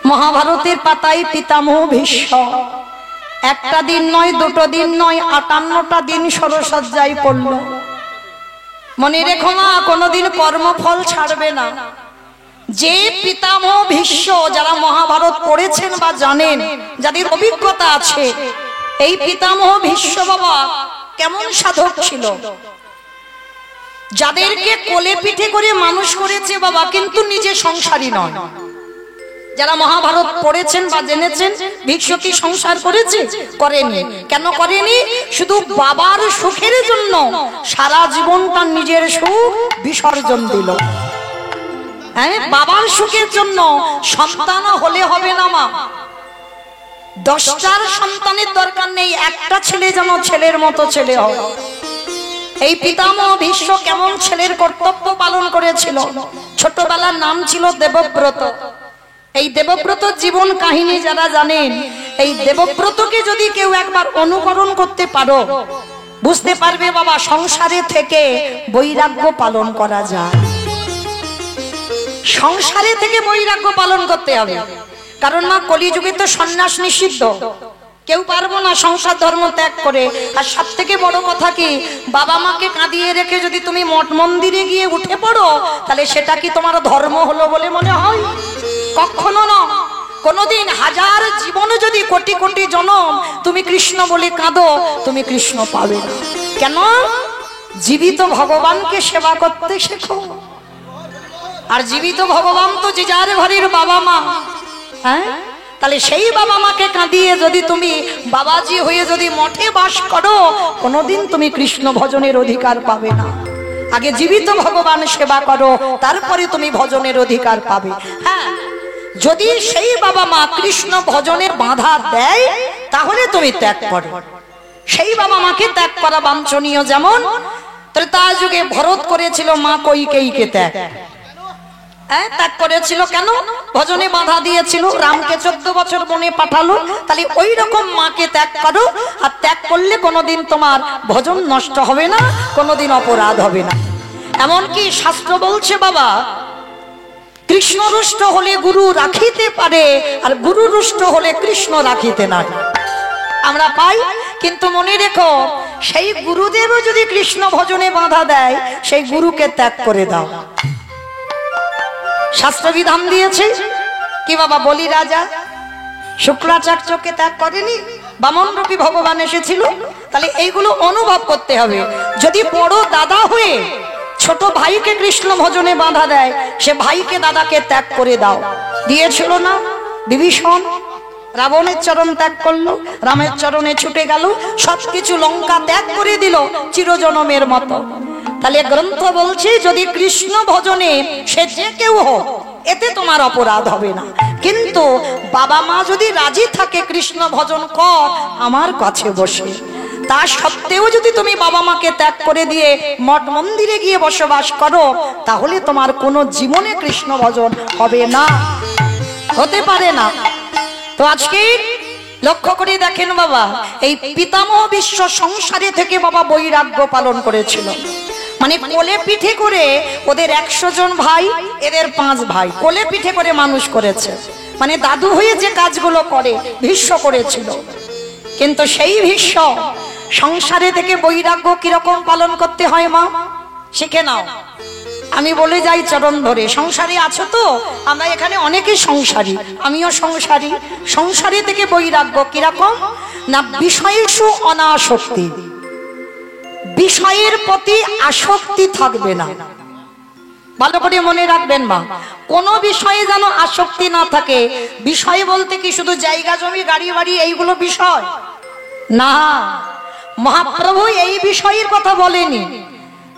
মহাভারতের পাতায় পিতামহ ভীষ্ম একটা দিন নয়, দুটো দিন নয়, 58টা দিন সরসজ্জায় পড়ল। মনে রেখো মা, কোনোদিন কর্মফল ছাড়বে না। যে পিতামহ ভীষ্ম, যারা মহাভারত পড়েছেন বা জানেন, যাদের অভিজ্ঞতা আছে, এই পিতামহ ভীষ্ম বাবা কেমন সাধক ছিল, যাদেরকে কোলে পিঠে করে মানুষ করেছে বাবা, কিন্তু নিজে সংসারী নয়। যারা মহাভারত পড়েছেন বা জেনেছেন, ভীষ্ম কি সংসার করেছে? করেনি। কেন করেনি? শুধু বাবার সুখের জন্য সারা জীবন তার নিজের সুখ বিসর্জন দিল। হ্যাঁ, বাবার সুখের জন্য। সন্তান হলে হবে না মা, 10টার সন্তানের দরকার নেই, একটা ছেলে যেন ছেলের মতো ছেলে হয়। এই পিতামহ ভীষ্ম কেমন ছেলের কর্তব্য পালন করেছিল। ছোটবেলার নাম ছিল দেবব্রত। এই দেবব্রত জীবন কাহিনী যারা জানেন, এই দেবব্রতকে যদি কেউ একবার অনুকরণ করতে পারো, বুঝতে পারবে বাবা সংসারে থেকে বৈরাগ্য পালন করা যায়। সংসারে থেকে বৈরাগ্য পালন করতে হবে, কারণ না কলিযুগে তো সন্ন্যাস নিষিদ্ধ, কেউ পারবো না সংসার ধর্ম ত্যাগ করে। আর সব থেকে বড় কথা কি, বাবা মাকে কাঁদিয়ে রেখে যদি তুমি মঠ মন্দিরে গিয়ে উঠে পড়ো, তাহলে সেটা কি তোমার ধর্ম হলো বলে মনে হয়? কখনো না। কোনদিন হাজার জীবনে যদি কোটি কোটি জনম তুমি কৃষ্ণ বলে কাঁদো, তুমি কৃষ্ণ পাবে না। কেন? জীবিত ভগবানকে সেবা করতে শেখো। আর জীবিত ভগবান তো যে যার ঘরের বাবা মা। হ্যাঁ, তাহলে সেই বাবা মাকে কাঁদিয়ে যদি তুমি বাবাজি হয়ে যদি মঠে বাস করো, কোনোদিন তুমি কৃষ্ণ ভজনের অধিকার পাবে না। আগে জীবিত ভগবান সেবা করো, তারপরে তুমি ভজনের অধিকার পাবে। হ্যাঁ, যদি সেই বাবা মা কৃষ্ণ ভজনের বাধা দেয়, তাহলে তুমি ত্যাগ করো। সেই বাবা মাকে ত্যাগ করা বাঞ্ছনীয়। যেমন ত্রেতা যুগে ভরত করেছিল মা কৈকেয়ীকে ত্যাগ। ত্যাগ করেছিল কেন? ভজনে বাধা দিয়েছিল। রামকে 14 বছর বনে পাঠালো। তাহলে ওই রকম মাকে ত্যাগ করো। আর ত্যাগ করলে কোনোদিন তোমার ভজন নষ্ট হবে না, কোনোদিন অপরাধ হবে না। এমনকি শাস্ত্র বলছে বাবা, কৃষ্ণ রুষ্ট হলে গুরু রাখিতে পারে, আর গুরু রুষ্ট হলে কৃষ্ণ রাখিতে না। আমরা পাই, কিন্তু মনে রেখো, সেই গুরুদেবও যদি কৃষ্ণ ভজনে বাধা দেয়, সেই গুরুকে ত্যাগ করে দাও। শাস্ত্র বিধান দিয়েছে কি বাবা? বলি রাজা শুক্রাচার্যকে ত্যাগ করেনি, বামন রূপী ভগবান এসেছিল। তাহলে এইগুলো অনুভব করতে হবে। যদি বড় দাদা হয়ে ছোট ভাইকে কৃষ্ণ ভজনে বাধা দেয়, সে ভাইকে দাদাকে ত্যাগ করে দাও। দিয়েছিল না বিভীষণ? রাবণের চরণ ত্যাগ করলো, রামের চরণে ছুটে গেল, সবকিছু লঙ্কা ত্যাগ করে দিল চিরজনমের মতো। তাহলে গ্রন্থ বলছে, যদি কৃষ্ণ ভজনে সে যে কেউ হোক, এতে তোমার অপরাধ হবে না। কিন্তু বাবা মা যদি রাজি থাকে, কৃষ্ণ ভজন কর আমার কাছে বসে, তা সত্ত্বেও যদি তুমি বাবা মাকে ত্যাগ করে দিয়ে মঠ মন্দিরে গিয়ে বসবাস করো, তাহলে তোমার কোনো জীবনে কৃষ্ণ ভজন হবে না, হতে পারে না। তো আজকে লক্ষ্য করে দেখেন বাবা, এই পিতামহ ভীষ্ম সংসারে থেকে বাবা বৈরাগ্য পালন করেছিল। মানে কোলে পিঠে করে ওদের 100 জন ভাই, এদের 5 ভাই কোলে পিঠে করে মানুষ করেছে। মানে দাদু হয়ে যে কাজগুলো করে ভীষ্ম করেছিল। কিন্তু সেই ভীষ্ম সংসারে থেকে বৈরাগ্য কিরকম পালন করতে হয় মা, শিখে নাও। আমি বলে যাই চরণ ধরে, সংসারে আছো তো? আমরা এখানে অনেকে সংসারী, আমিও সংসারী। সংসারে থেকে বৈরাগ্য কিরকম না, বিষয়েষু অনাসক্তি, বিষয়ের প্রতি আসক্তি থাকবে না। ভালো করে মনে রাখবেন মা, কোন বিষয়ে যেন আসক্তি না থাকে। বিষয় বলতে কি শুধু জায়গা জমি গাড়ি বাড়ি এইগুলো বিষয় না। মহাপ্রভু এই বিষয়ের কথা বলেনি।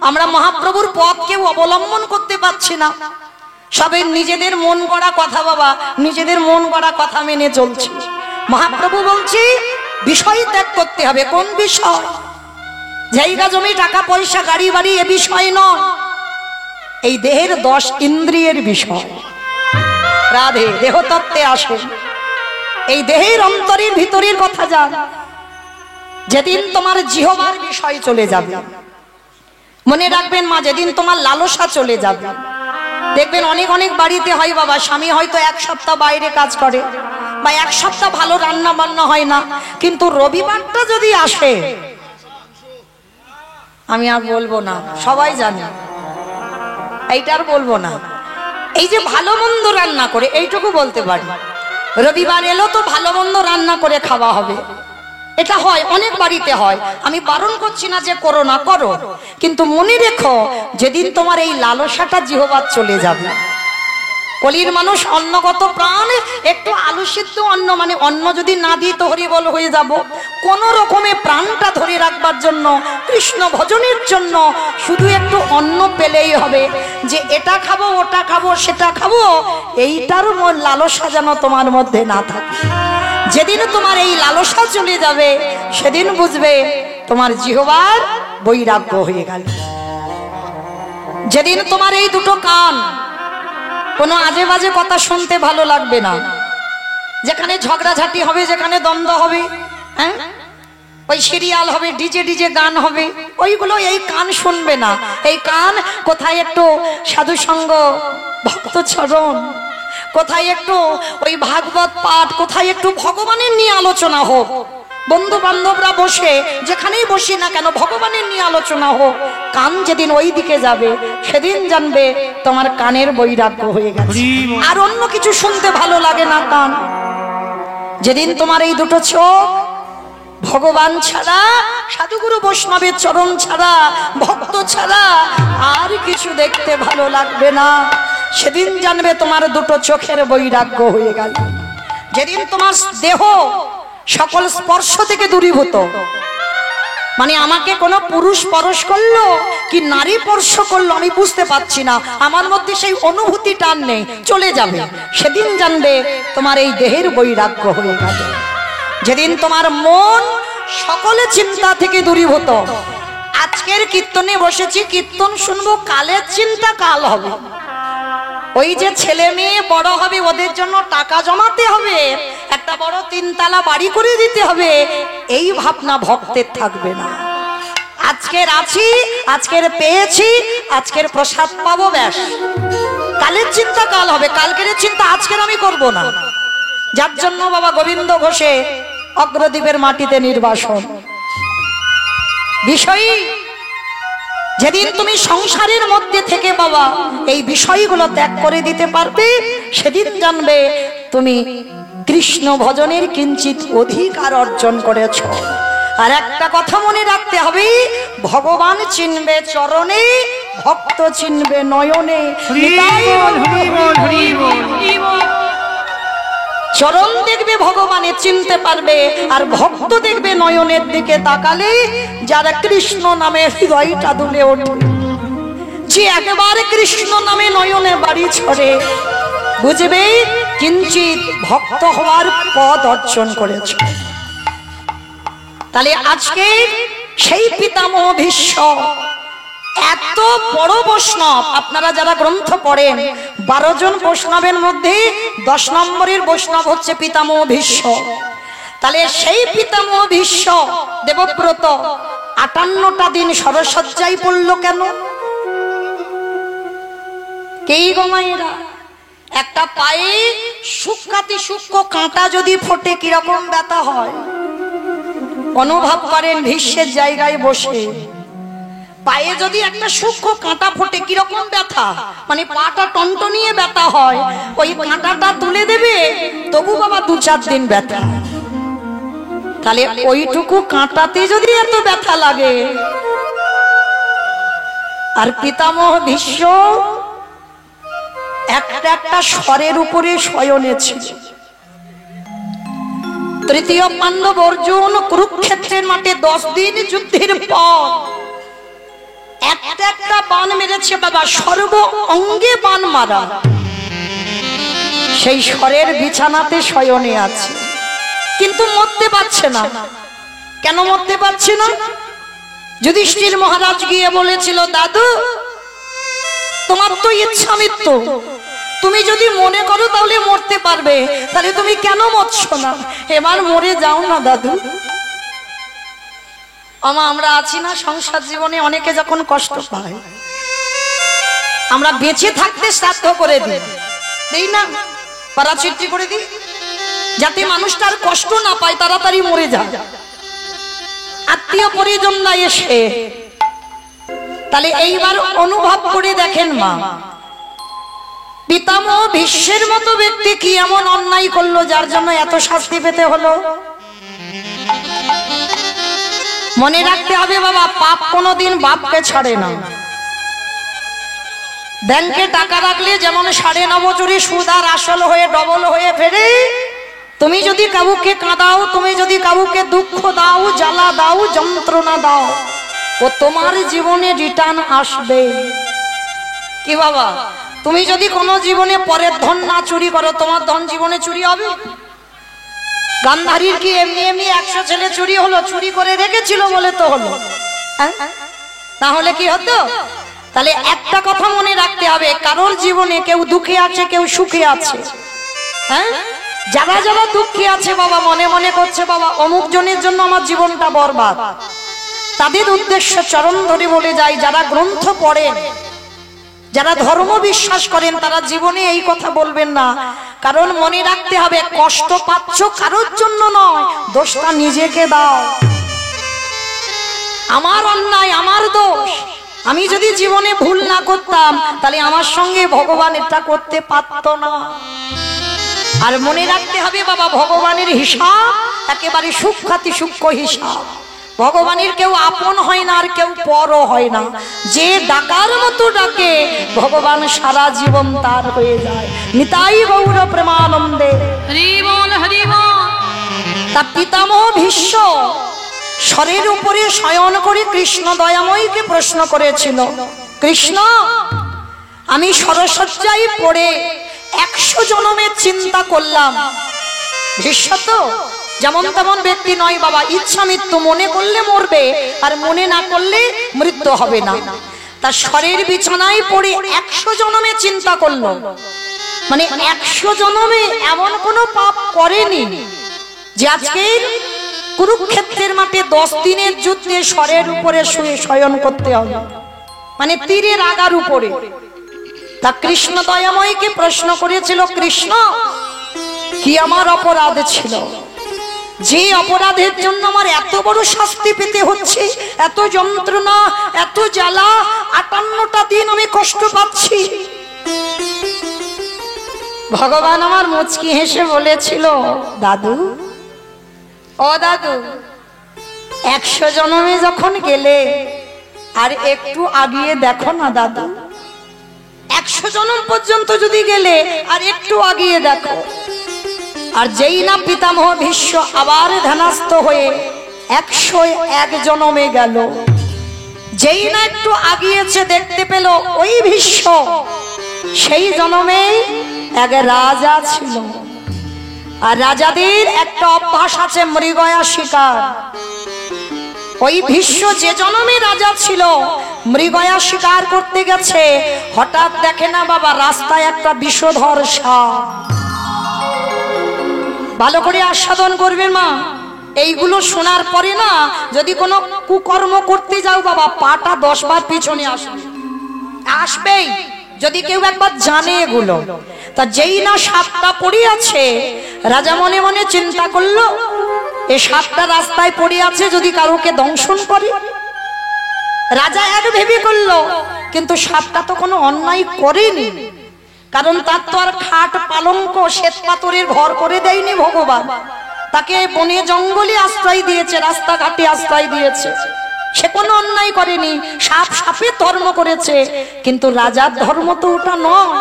আমরা মহাপ্রভুর পথ কেউ অবলম্বন করতে পারছি না, সবাই নিজেদের মন গড়া কথা বাবা, নিজেদের মন গড়া কথা মেনে চলছে। মহাপ্রভু বলছে বিষয় ত্যাগ করতে হবে। কোন বিষয়? জায়গা জমি টাকা পয়সা গাড়ি বাড়ি এ বিষয় নয়, এই দেহের 10 ইন্দ্রিয়ের বিষয়। রাধে, দেহতত্ত্বে আসে, এই দেহের অন্তরের ভিতরের কথা জান। যেদিন তোমার জিহ্বার বিষয় চলে যাবে, মনে রাখবেন মা, যেদিন তোমার লালসা চলে যাবে, দেখবেন অনেক অনেক বাড়িতে হয় বাবা, স্বামী হয়তো এক সপ্তাহ বাইরে কাজ করে বা এক সপ্তাহ ভালো রান্না বান্না হয় না, কিন্তু রবিবারটা যদি আসে, আমি আর বলবো না, সবাই জানে, এইটার বলবো না, এই যে ভালো মন্দ রান্না করে এইটুকু বলতে পারি, রবিবার এলো তো ভালো মন্দ রান্না করে খাওয়া হবে। এটা হয়, অনেক বাড়িতে হয়, আমি বারণ করছি না যে করো না, করো, কিন্তু মনে রেখো যেদিন তোমার এই লালসাটা জিহ্বার চলে যাবে। কলির মানুষ অন্নগত প্রাণ, একটু আলু সিদ্ধ অন্ন, মানে অন্ন যদি না দিই তো হরিবল হয়ে যাব, কোন রকমে প্রাণটা ধরে রাখবার জন্য, কৃষ্ণ ভজনের জন্য শুধু একটু অন্ন পেলেই হবে, যে এটা খাবো ওটা খাবো সেটা খাবো, এইটার লালসা যেন তোমার মধ্যে না থাকে। যেদিন তোমার এই লালসা চলে যাবে সেদিন বুঝবে তোমার জিহ্বার বৈরাগ্য হয়ে গেল। যেদিন তোমার এই দুটো কান কোনো আজে বাজে কথা শুনতে ভালো লাগবে না, যেখানে ঝগড়াঝাটি হবে, যেখানে দ্বন্দ্ব হবে, হ্যাঁ, ওই সিরিয়াল হবে, ডিজে ডিজে গান হবে, ওইগুলো এই কান শুনবে না। এই কান কোথায় একটু সাধু সঙ্গ, ভক্ত চরণ, কোথায় একটু ওই ভাগবত পাঠ, কোথায় একটু ভগবানের নিয়ে আলোচনা হোক, বন্ধু বান্ধবরা বসে যেখানেই বসি না কেন ভগবানের নিয়ে আলোচনা হোক, কান যেদিন ওই দিকে যাবে সেদিন জানবে তোমার কানের বৈরাগ্য হয়ে গেছে, আর অন্য কিছু শুনতে ভালো লাগে না কান। যেদিন তোমার এই দুটো চোখ ভগবান ছাড়া, সাধুগুরু বৈষ্ণবের চরণ ছাড়া, ভক্ত ছাড়া আর কিছু দেখতে ভালো লাগবে না, সেদিন জানবে তোমার দুটো চোখের বৈরাগ্য হয়ে গেল। যেদিন তোমার দেহ সকল স্পর্শ থেকে দূরীভূত, মানে আমাকে কোনো পুরুষ স্পর্শ করলো কি নারী স্পর্শ করলো আমি বুঝতে পারছি না, আমার মধ্যে সেই অনুভূতিটা নেই, চলে যাবে, সেদিন জানবে তোমার এই দেহের বৈরাগ্য হয়ে গেল। যেদিন তোমার মন সকলে চিন্তা থেকে দূরীভূত, আজকের কীর্তনে বসেছি, কীর্তন শুনবো, কালের চিন্তা কাল হবে, ওই যে ছেলে মেয়ে বড় হবে ওদের জন্য টাকা জমাতে হবে, একটা বড় 3 তলা বাড়ি করে দিতে হবে, এই ভাবনা ভক্তের থাকবে না। আজকের আছি, আজকের পেয়েছি, আজকের প্রসাদ পাবো, ব্যাস, কালের চিন্তা কাল হবে, কালকের চিন্তা আজকের আমি করব না। যার জন্য বাবা গোবিন্দ ঘোষে অগ্রদ্বীপের মাটিতে নির্বাসন বিষয়। যেদিন তুমি সংসারের মধ্যে থেকে বাবা এই বিষয়গুলো ত্যাগ করে দিতে পারবে, সেদিন জানবে তুমি কৃষ্ণ ভজনের কিঞ্চিত অধিকার অর্জন করেছ। আর একটা কথা মনে রাখতে হবে, ভগবান চিনবে চরণে, ভক্ত চিনবে নয়নে। চরণ দেখবে ভগবানের চিনতে পারবে, আর ভক্ত দেখবে নয়নের দিকে তাকালে, যারা কৃষ্ণ নামে হৃদয়টা দুলে ওঠে, যে একেবারে কৃষ্ণ নামে নয়নে বাড়ি ছড়ে, বুঝবে কিঞ্চিত ভক্ত হওয়ার পথ অর্জন করেছে। তাহলে আজকে সেই পিতামহ ভীষ্ম এত বড় বৈষ্ণব, আপনারা যারা গ্রন্থ পড়েন 12 জন বৈষ্ণবের মধ্যে 10 নম্বরের বৈষ্ণব হচ্ছে পিতামহ ভীষ্ম। তাহলে সেই পিতামহ ভীষ্ম দেবব্রত 58টা দিন সরসজ্জায় পড়ল কেন? কেই গমাইরা একটা পায়ে সূক্ষ্মাতি সূক্ষ্ম কাঁটা যদি ফোটে কিরকম ব্যথা হয় অনুভব করেন। ভীষ্মের জায়গায় বসে পায়ে যদি একটা সূক্ষ্ম কাঁটা ফোটে কিরকম ব্যথা, মানে পাটা টনটনিয়ে ব্যথা হয়, ওই কাঁটাটা তুলে দেবে তবু বাবা 2-4 দিন ব্যথা। তাহলে ওইটুকু কাঁটাতে যদি এত ব্যথা লাগে, আর পিতামহ ভীষ্ম একটা স্বরের উপরে শয়নে ছিল। তৃতীয় পাণ্ডব অর্জুন কুরুক্ষেত্রের মাঠে 10 দিন যুদ্ধের পর একটা বান মেরেছে বাবা, সর্ব অঙ্গে বান মারা, সেই স্বরের বিছানাতে শয়নে আছে, কিন্তু মরতে পারছে না। কেন মরতে পারছে না? যুধিষ্ঠির মহারাজ গিয়ে বলেছিল, দাদু তোমার তো ইচ্ছা মৃত্যু, তুমি যদি মনে করো তাহলে মরতে পারবে, তাহলে তুমি কেন মরছো না? এবার মরে যাও না দাদু। আমরা আছি না সংসার জীবনে, অনেকে যখন কষ্ট পায় আমরা বেঁচে থাকতে শ্রাদ্ধ করে দিই, দেই না? পারাচিত্রি করে দিই যাতে মানুষটার কষ্ট না পায়, তাড়াতাড়ি মরে যায়, আত্মীয় পরিজন না এসে। তাহলে এইবার অনুভব করে দেখেন মা, পিতামহ ভীষ্মের মতো ব্যক্তি কি এমন অন্যায় করলো যার জন্য এত শাস্তি পেতে হলো? মনে রাখতে হবে বাবা, পাপ কোনোদিন বাপকে ছাড়ে না। ব্যাংকে টাকা রাখলে যেমন 9.5 বছরে সুদ আর আসল হয়ে ডবল হয়ে ফেরে, তুমি যদি কাউকে কাঁদাও, তুমি যদি কাউকে দুঃখ দাও, জ্বালা দাও, যন্ত্রণা দাও, ও তোমার জীবনে রিটার্ন আসবে। কি বাবা, তুমি যদি কোনো জীবনে পরের ধন না চুরি করো, তোমার ধন জীবনে চুরি হবে? গান্ধারীর কি এমনি এমনি 100 ছেলে চুরি হলো? চুরি করে রেখেছিল বলে তো হলো, তাহলে কি হতো? তাহলে একটা কথা মনে রাখতে হবে, কারোর জীবনে কেউ দুঃখে আছে, কেউ সুখে আছে। হ্যাঁ, যারা যারা দুঃখে আছে বাবা, মনে মনে করছে বাবা অমুক জনের জন্য আমার জীবনটা বরবাদ, তাদের উদ্দেশ্য চরণ ধরে বলে যায়, যারা গ্রন্থ পড়েন, যারা ধর্ম বিশ্বাস করেন, তারা জীবনে এই কথা বলবেন না। কারণ মনে রাখতে হবে, কষ্ট পাচ্ছ কারোর জন্য নয়, দোষটা নিজেকে দাও। আমার অন্যায়, আমার দোষ। আমি যদি জীবনে ভুল না করতাম, তাহলে আমার সঙ্গে ভগবান এটা করতে পারত না। আর মনে রাখতে হবে বাবা, ভগবানের হিসাব একেবারে সূক্ষ্মাতি সূক্ষ্ম হিসাব। ভগবানের কেউ আপন হয় না, আর কেউ পরও হয় না। যে ডাকার মতো ডাকে, ভগবান সারা জীবন তার হয়ে যায়। নিতাই গৌর প্রেমানন্দে, হরি বল হরি বল। তা পিতামহ ভীষ্ম স্বরের উপরে শয়ন করে কৃষ্ণ দয়াময়ীকে প্রশ্ন করেছিল, কৃষ্ণ, আমি সরসজ্জায় পড়ে 100 জনমের চিন্তা করলাম। ভীষ্ম তো যেমন তেমন ব্যক্তি নয় বাবা, ইচ্ছা মৃত্যু, মনে করলে মরবে আর মনে না করলে মৃত্যু হবে না। তার স্বরের বিছানায় পড়ে 100 জনমে চিন্তা করলো, মানে 100 জনমে এমন কোনো পাপ করেনি যে আজকে কুরুক্ষেত্রের মাঠে 10 দিনের যুদ্ধে স্বরের উপরে শুয়ে শয়ন করতে হবে, মানে তীরের আগার উপরে। তা কৃষ্ণ দয়াময়ীকে প্রশ্ন করেছিল, কৃষ্ণ, কি আমার অপরাধ ছিল যে অপরাধের জন্য আমার এত বড় শাস্তি পেতে হচ্ছে, এত যন্ত্রণা, এত জ্বালা, 58টা দিন আমি কষ্ট পাচ্ছি? ভগবান আমার মুচকি হেসে বলেছিল, দাদু, ও দাদু, 100 জনমে যখন গেলে, আর একটু আগিয়ে দেখো না দাদু, 100 জনম পর্যন্ত যদি গেলে আর একটু আগিয়ে দেখো। আর যেই না পিতামহ ভীষ্ম আবার ধ্যানস্থ হয়ে 101 জনমে গেল, যেই না একটু আগিয়েছে, দেখতে পেল ওই ভীষ্ম সেই জনমে এক রাজা ছিল। আর রাজাদের একটা অভ্যাস আছে, মৃগয়া শিকার। ওই ভীষ্ম যে জনমে রাজা ছিল, মৃগয়া শিকার করতে গেছে, হঠাৎ দেখে না বাবা রাস্তায় একটা বিষধর সাপ। ভালো করে আস্বাদন করবেন মা, এইগুলো শোনার পরে না, যদি কোনো কুকর্ম করতে যাও বাবা, পাটা 10 বার পিছনে আসবেই, যদি কেউ একবার জানে এগুলো। তা যেই না সাপটা পড়ে আছে, রাজা মনে মনে চিন্তা করলো, এই সাপটা রাস্তায় পড়ে আছে, যদি কারোকে দংশন করে। রাজা এক ভেবে করলো, কিন্তু সাপটা তো কোনো অন্যায় করেনি, কারণ তার তো আর খাট পালঙ্ক শ্বেত পাথরের ঘর করে দেয়নি ভগবান, তাকে বনে জঙ্গলে আশ্রয় দিয়েছে, রাস্তাঘাটে আশ্রয় দিয়েছে, সে কোনো অন্যায় করেনি। সাপ সাপের ধর্ম করেছে, কিন্তু রাজার ধর্ম তো ওটা নয়।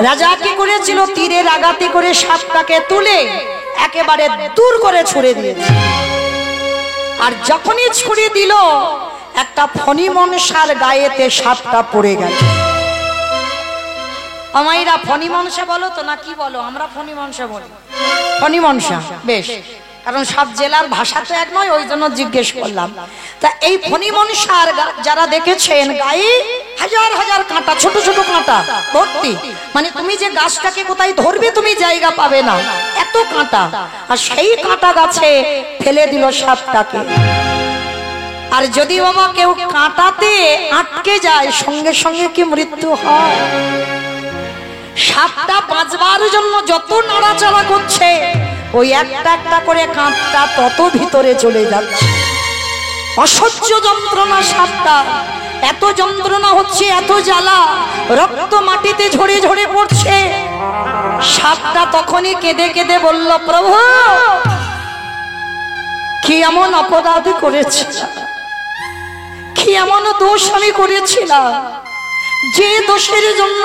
রাজা কি করেছিল, তীরের আঘাতে করে সাপটাকে তুলে একেবারে দূর করে ছুড়ে দিয়েছে। আর যখনই ছুড়ে দিল, একটা ফণি মনসার গায়েতে সাপটা পড়ে গেল। আমাইরা ফণি মনসা বলো তো না কি বলো? আমরা ফণি মনসা বলি। ফণি মনসা বেশ, কারণ সব জেলার ভাষা তো এক নয়, ওই জন্য জিজ্ঞেস করলাম। তা এই ফণি মনসার যারা দেখেছেন, গায়ে হাজার হাজার কাঁটা, ছোট ছোট কাঁটা ভর্তি, মানে তুমি যে গাছটাকে কোথায় ধরবে তুমি জায়গা পাবে না, এত কাঁটা। আর সেই কাঁটা গাছে ফেলে দিল সাপটাকে। আর যদি বাবা কেউ কাঁটাতে আটকে যায় সঙ্গে সঙ্গে কি মৃত্যু হয়? সাপটা বাঁচবার জন্য যত নড়াচড়া করছে ওই একটা একটা করে কাঁটা তত ভিতরে চলে যাচ্ছে। অসহ্য যন্ত্রণা সাপটা, এত যন্ত্রণা হচ্ছে, এত জ্বালা, রক্ত মাটিতে ঝরে ঝরে পড়ছে। সাপটা তখনই কেঁদে কেঁদে বলল, প্রভু কি এমন অপরাধ করেছি, কি এমন দোষ আমি করেছিলাম যে দোষের জন্য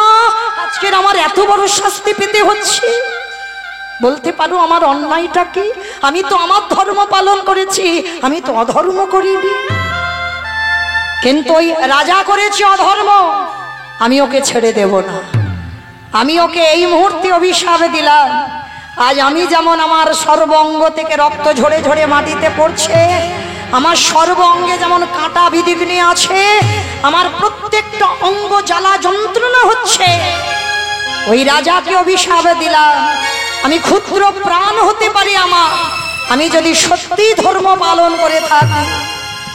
আজকের আমার এত বড় শাস্তি পেতে হচ্ছে? বলতে পারো আমার অন্যায়টা কি? আমি তো আমার ধর্ম পালন করেছি, আমি তো অধর্ম করিনি। কিন্তু ওই রাজা করেছে অধর্ম, আমি ওকে ছেড়ে দেব না। আমি ওকে এই মুহূর্তে অভিশাপ দিলাম। আজ আমি যেমন আমার সর্ব অঙ্গ থেকে রক্ত ঝরে ঝরে মাটিতে পড়ছে, আমার সর্ব অঙ্গে যেমন কাঁটা বিধিগ্নি আছে, আমার প্রত্যেকটা অঙ্গ জ্বালা যন্ত্রণা হচ্ছে, ওই রাজাকে অভিশাপ দিলাম। আমি ক্ষুদ্র প্রাণ হতে পারি আমার, আমি যদি সত্যি ধর্ম পালন করে থাকি,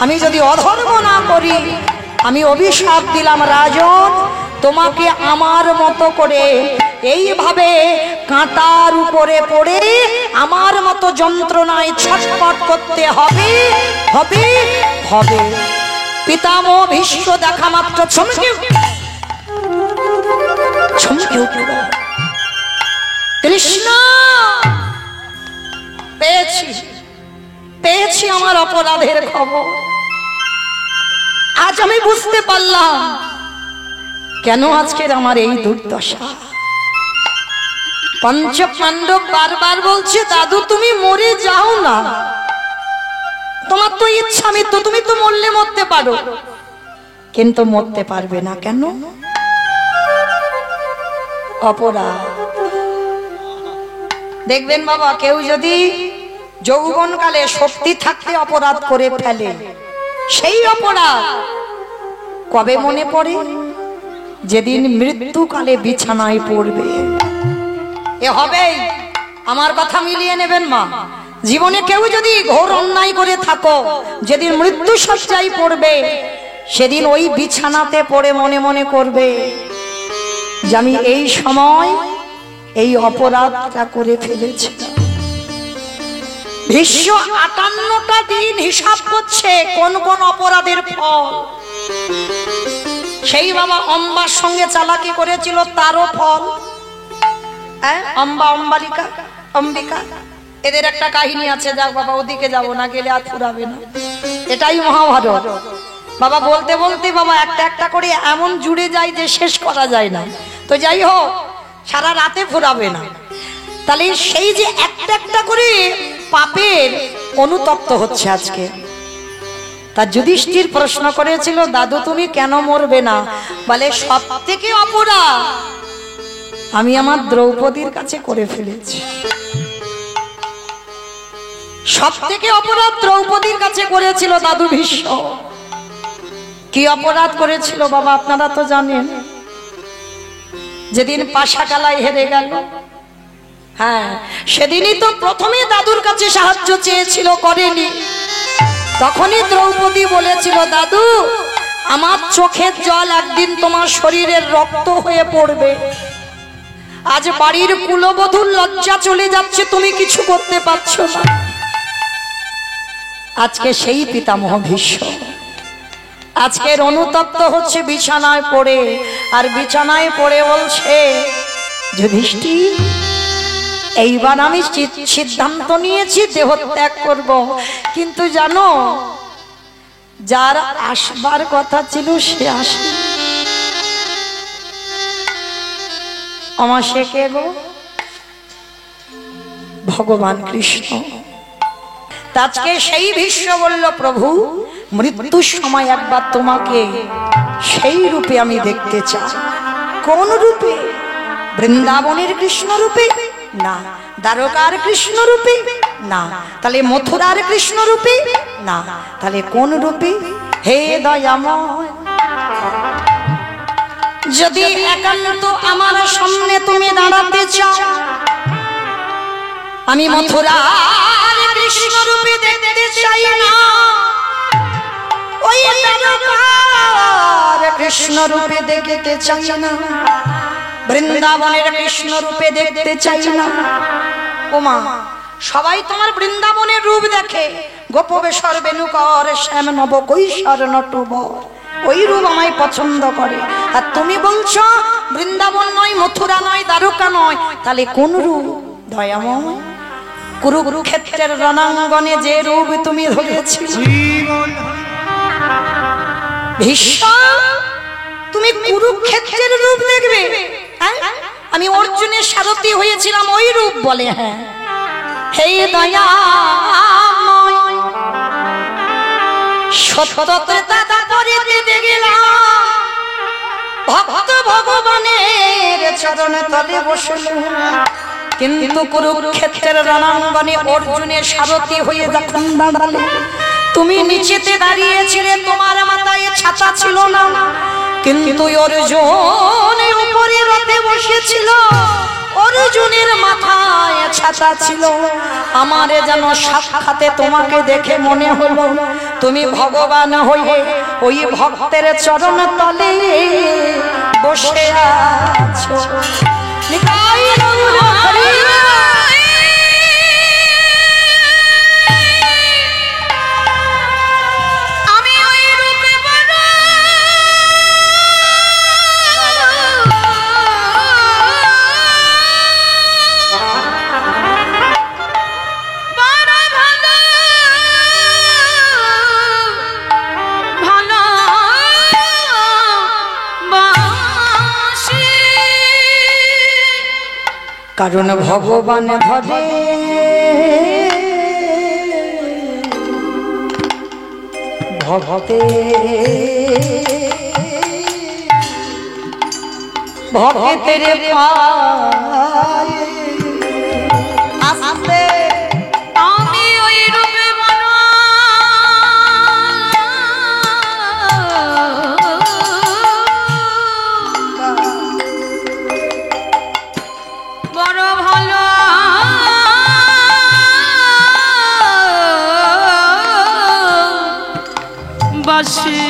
আমি যদি অধর্ম না করি, আমি অভিশাপ দিলাম রাজন, তোমাকে আমার মতো করে এইভাবে কাঁটার উপরে পড়ে আমার মতো যন্ত্রণায় ছটফট করতে হবে হবে হবে। পিতামহ ভীষ্ম দেখা মাত্র চমকে উঠল, কৃষ্ণ পেয়েছি পেয়েছি আমার অপরাধের খবর। আজ আমি বুঝতে পারলাম কেন আজকের আমার এই দুর্দশা। পঞ্চ পাণ্ডব বারবার বলছে, দাদু তুমি মরে যাও না, তোমার তো ইচ্ছা মৃত্যু, তুমি তো মরলে মরতে পারো, কিন্তু মরতে পারবে না কেন? অপরাধ। দেখবেন বাবা, কেউ যদি যৌবনকালে শক্তি থাকতে অপরাধ করে ফেলে, সেই অপরাধ কবে মনে পড়ে? যেদিন মৃত্যুকালে বিছানায় পড়বে। এ হবেই, আমার কথা মিলিয়ে নেবেন মা। জীবনে কেউ যদি ঘোর অন্যায় করে থাকো, যেদিন মৃত্যু শয্যায় পড়বে, সেদিন ওই বিছানাতে পড়ে মনে মনে করবে যে আমি এই সময় এই অপরাধটা করে ফেলেছি। ভীষ্ম 58টা দিন হিসাব করছে কোন কোন অপরাধের ফল। সেই বাবা অম্বার সঙ্গে চালাকি করেছিল, তারও ফল। অম্বা অম্বালিকা অম্বিকা, এদের একটা কাহিনী আছে, যাক বাবা ওদিকে যাব না, গেলে আর ফুরাবে না। এটাই মহাভারত বাবা। বলতে বলতে বাবা একটা একটা করে এমন জুড়ে যায় যে শেষ করা যায় না। তো যাই হোক, সারা রাতে ফুরাবে না। তাহলে সেই যে একটা একটা করে পাপের অনুতপ্ত হচ্ছে আজকে। তা যুধিষ্ঠির প্রশ্ন করেছিল, দাদু তুমি কেন মরবে না? বলে সব থেকে অপরাধ আমি আমার দ্রৌপদীর কাছে করে ফেলেছি। সব থেকে অপরাধ দ্রৌপদীর কাছে করেছিল দাদু ভীষ্ম। কি অপরাধ করেছিল বাবা আপনারা তো জানেন। যেদিন পাশাকালায় হেরে গেল, হ্যাঁ সেদিনই তো প্রথমে দাদুর কাছে সাহায্য চেয়েছিল, করেনি। তখনই দ্রৌপদী বলেছিল, দাদু আমার চোখের জল একদিন তোমার শরীরের রক্ত হয়ে পড়বে। আজ বাড়ির কুলবধূর লজ্জা চলে যাচ্ছে, তুমি কিছু করতে পারছো না। আজকে সেই পিতামহ ভীষ্ম আজকের অনুতপ্ত হচ্ছে বিছানায় পড়ে, আর বিছানায় পড়ে বলছে, যুধিষ্ঠির এইবার আমি সিদ্ধান্ত নিয়েছি দেহ ত্যাগ করব, কিন্তু জানো যার আসবার কথা ছিল সে আসে। আমার সে কে গো? ভগবান কৃষ্ণ। আজকে সেই ভীষ্ম বলল, প্রভু মৃত্যুর সময় একবার তোমাকে সেই রূপে আমি দেখতে চাই। কোন রূপে? বৃন্দাবনের কৃষ্ণ রূপে না, দ্বারকার কৃষ্ণ রূপে না, তাহলে মথুরার কৃষ্ণ রূপে না, তাহলে কোন রূপে? হে দয়াময়, যদি একান্ত আমার সামনে তুমি দাঁড়াতে চাও, আমি মথুরার কৃষ্ণ রূপে দেখতে চাই না, ওই তারকার কৃষ্ণ রূপে দেখতে চাই না, বৃন্দাবনের কৃষ্ণ রূপে দেখতে চাই না। ওমা, সবাই তোমার বৃন্দাবনের রূপ দেখে, গোপবেশর বেণুকর শ্যাম নব কৈশোর নটবর, ওই রূপ আমায় পছন্দ করে। আর তুমি বলছো বৃন্দাবন নয়, মথুরা নয়, দ্বারকা নয়, তাহলে কোন রূপ? দয়াময়, কুরুক্ষেত্রের রণাঙ্গনে যে রূপ তুমি ধরেছিলে, ভীষ্ম তুমি কুরুক্ষেত্রের রূপ দেখবে? আমি অর্জুনের সারথি হয়েছিলাম, ওই রূপ বলে? হ্যাঁ, হে দয়াময়, সত্যতা পরিতে গেলাম, ভক্ত ভগবানের চরণ তলে বসল, কিন্তু কুরুক্ষেত্রের রণাঙ্গনে অর্জুনের সারথি হয়ে যখন দাঁড়ালে, তুমি নিচেতে দাঁড়িয়েছিলে, তোমার মাথায় ছাতা ছিল না, কিন্তু অর্জুন উপরে রথে বসেছিল, অর্জুনের মাথায় ছাতা ছিল। আমার যেন সাক্ষাতে তোমাকে দেখে মনে হলো তুমি ভগবান হয়ে ওই ভক্তের চরণ তলে বসে আছো। কারণ ভগবান ধরে ভক্তে, ভক্তের পায়ে আসতে আমি ওই রূপে বড় ভালো বাসি,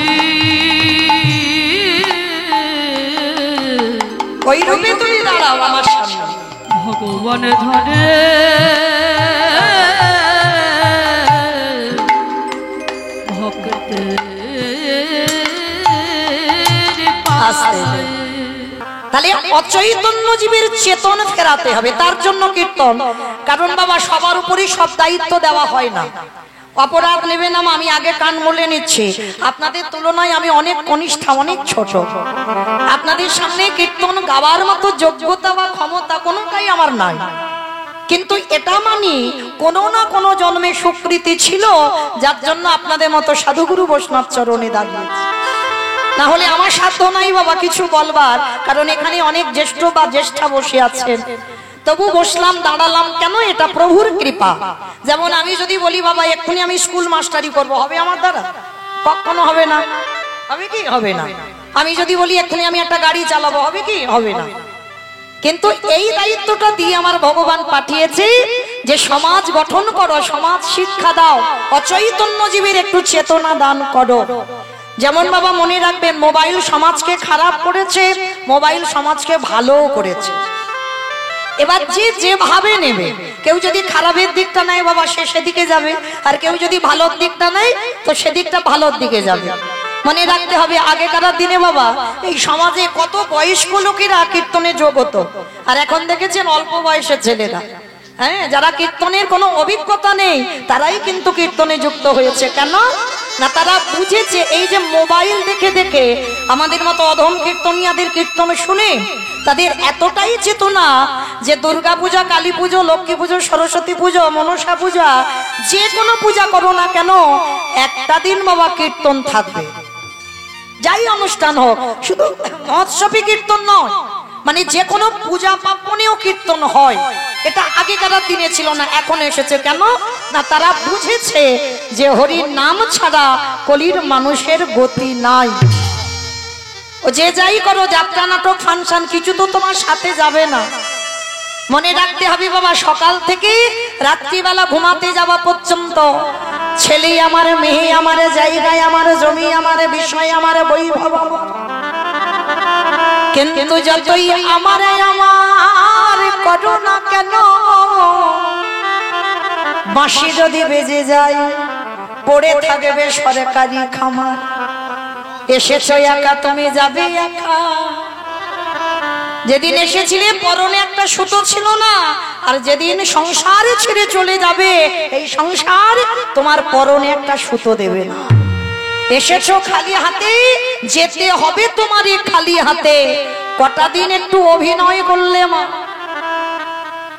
ওই রূপে তুমি দাঁড়াও আমার সামনে। ভগবান ধরে ভক্তের পাশে, তাহলে অচৈতন্য জীবের চেতন ফেরাতে হবে, তার জন্য কীর্তন। কারণ বাবা সবার উপরই সব দায়িত্ব দেওয়া হয় না, অপরাধ নেবে না, আমি আগে কান মলে নিচ্ছি, আপনাদের তুলনায় আমি অনেক কনিষ্ঠা, অনেক ছোট, আপনাদের সামনে কীর্তন গাওয়ার মতো যোগ্যতা বা ক্ষমতা কোনোটাই আমার নাই, কিন্তু এটা মানি কোনো না কোনো জন্মে সুকৃতি ছিল, যার জন্য আপনাদের মতো সাধুগুরু বৈষ্ণব চরণে দাঁড়িয়েছি। না হলে আমার সাধ্য নাই বাবা কিছু বলবার, কারণ এখানে অনেক জ্যেষ্ঠ বা জ্যেষ্ঠা বসে আছেন, তবু বসলাম, দাঁড়ালাম কেন? এটা প্রভুর কৃপা। যেমন আমি যদি বলি বাবা এক্ষুনি আমি স্কুল মাস্টারি করব, হবে আমার দ্বারা? কখনো হবে না। হবে কি? হবে না। আমি যদি বলি এক্ষুনি আমি একটা গাড়ি চালাবো, হবে কি? হবে না। কিন্তু এই দায়িত্বটা দিয়ে আমার ভগবান পাঠিয়েছে যে সমাজ গঠন করো, সমাজ শিক্ষা দাও, অচৈতন্য জীবের একটু চেতনা দান করো। যেমন বাবা মনে রাখবেন, মোবাইল সমাজকে খারাপ করেছে, মোবাইল সমাজকে ভালোও করেছে। এবার যে যেভাবে নেবে, কেউ যদি খারাপের দিকটা নেয় বাবা সে সেদিকে যাবে, আর কেউ যদি ভালোর দিকটা নেয় তো সেদিকটা ভালোর দিকে যাবে। মনে রাখতে হবে আগেকার দিনে বাবা এই সমাজে কত বয়স্ক লোকেরা কীর্তনে যোগ হতো, আর এখন দেখেছেন অল্প বয়সের ছেলেরা, হ্যাঁ, যারা কীর্তনের কোনো অভিজ্ঞতা নেই তারাই কিন্তু কীর্তনে যুক্ত হয়েছে। কেন না? তারা বুঝেছে এই যে মোবাইল দেখে দেখে আমাদের মতো অধম কীর্তনিয়াদের কীর্তন শুনে তাদের এতটাই চেতনা যে দুর্গা পূজা, কালী পুজো, লক্ষ্মী পুজো, সরস্বতী পুজো, মনসা পূজা, যে কোনো পূজা করো না কেন একটা দিন বাবা কীর্তন থাকবে, যাই অনুষ্ঠান হোক। শুধু মহোৎসবী কীর্তন নয়, মানে যে কোনো পূজা পার্বণেও কীর্তন হয়। এটা আগেকার দিনে ছিল না, এখন এসেছে। কেন না? তারা বুঝেছে যে হরির নাম ছাড়া কলির মানুষের গতি নাই। ও যে যাই করো, যাত্রা, নাটক, ফাংশন, কিছু তো তোমার সাথে যাবে না। মনে রাখতে হবে বাবা, সকাল থেকে রাত্রিবেলা ঘুমাতে যাওয়া পর্যন্ত ছেলে আমার, মেয়ে আমার, জায়গায় আমার, জমি আমার, বিষয় আমার, বৈভব আমার, কিন্তু যতই আমারে আমার করো না কেন, বাঁশি যদি বেজে যায় পড়ে থাকবে সরকারি খামার। এসেছো একা, তুমি যাবে একা। যেদিন এসেছিলে পরনে একটা সুতো ছিল না, আর যেদিন সংসার ছেড়ে চলে যাবে এই সংসার তোমার পরনে একটা সুতো দেবে না। এসেছো খালি হাতে, যেতে হবে তোমার খালি হাতে। কটা দিন একটু অভিনয় করলে মা,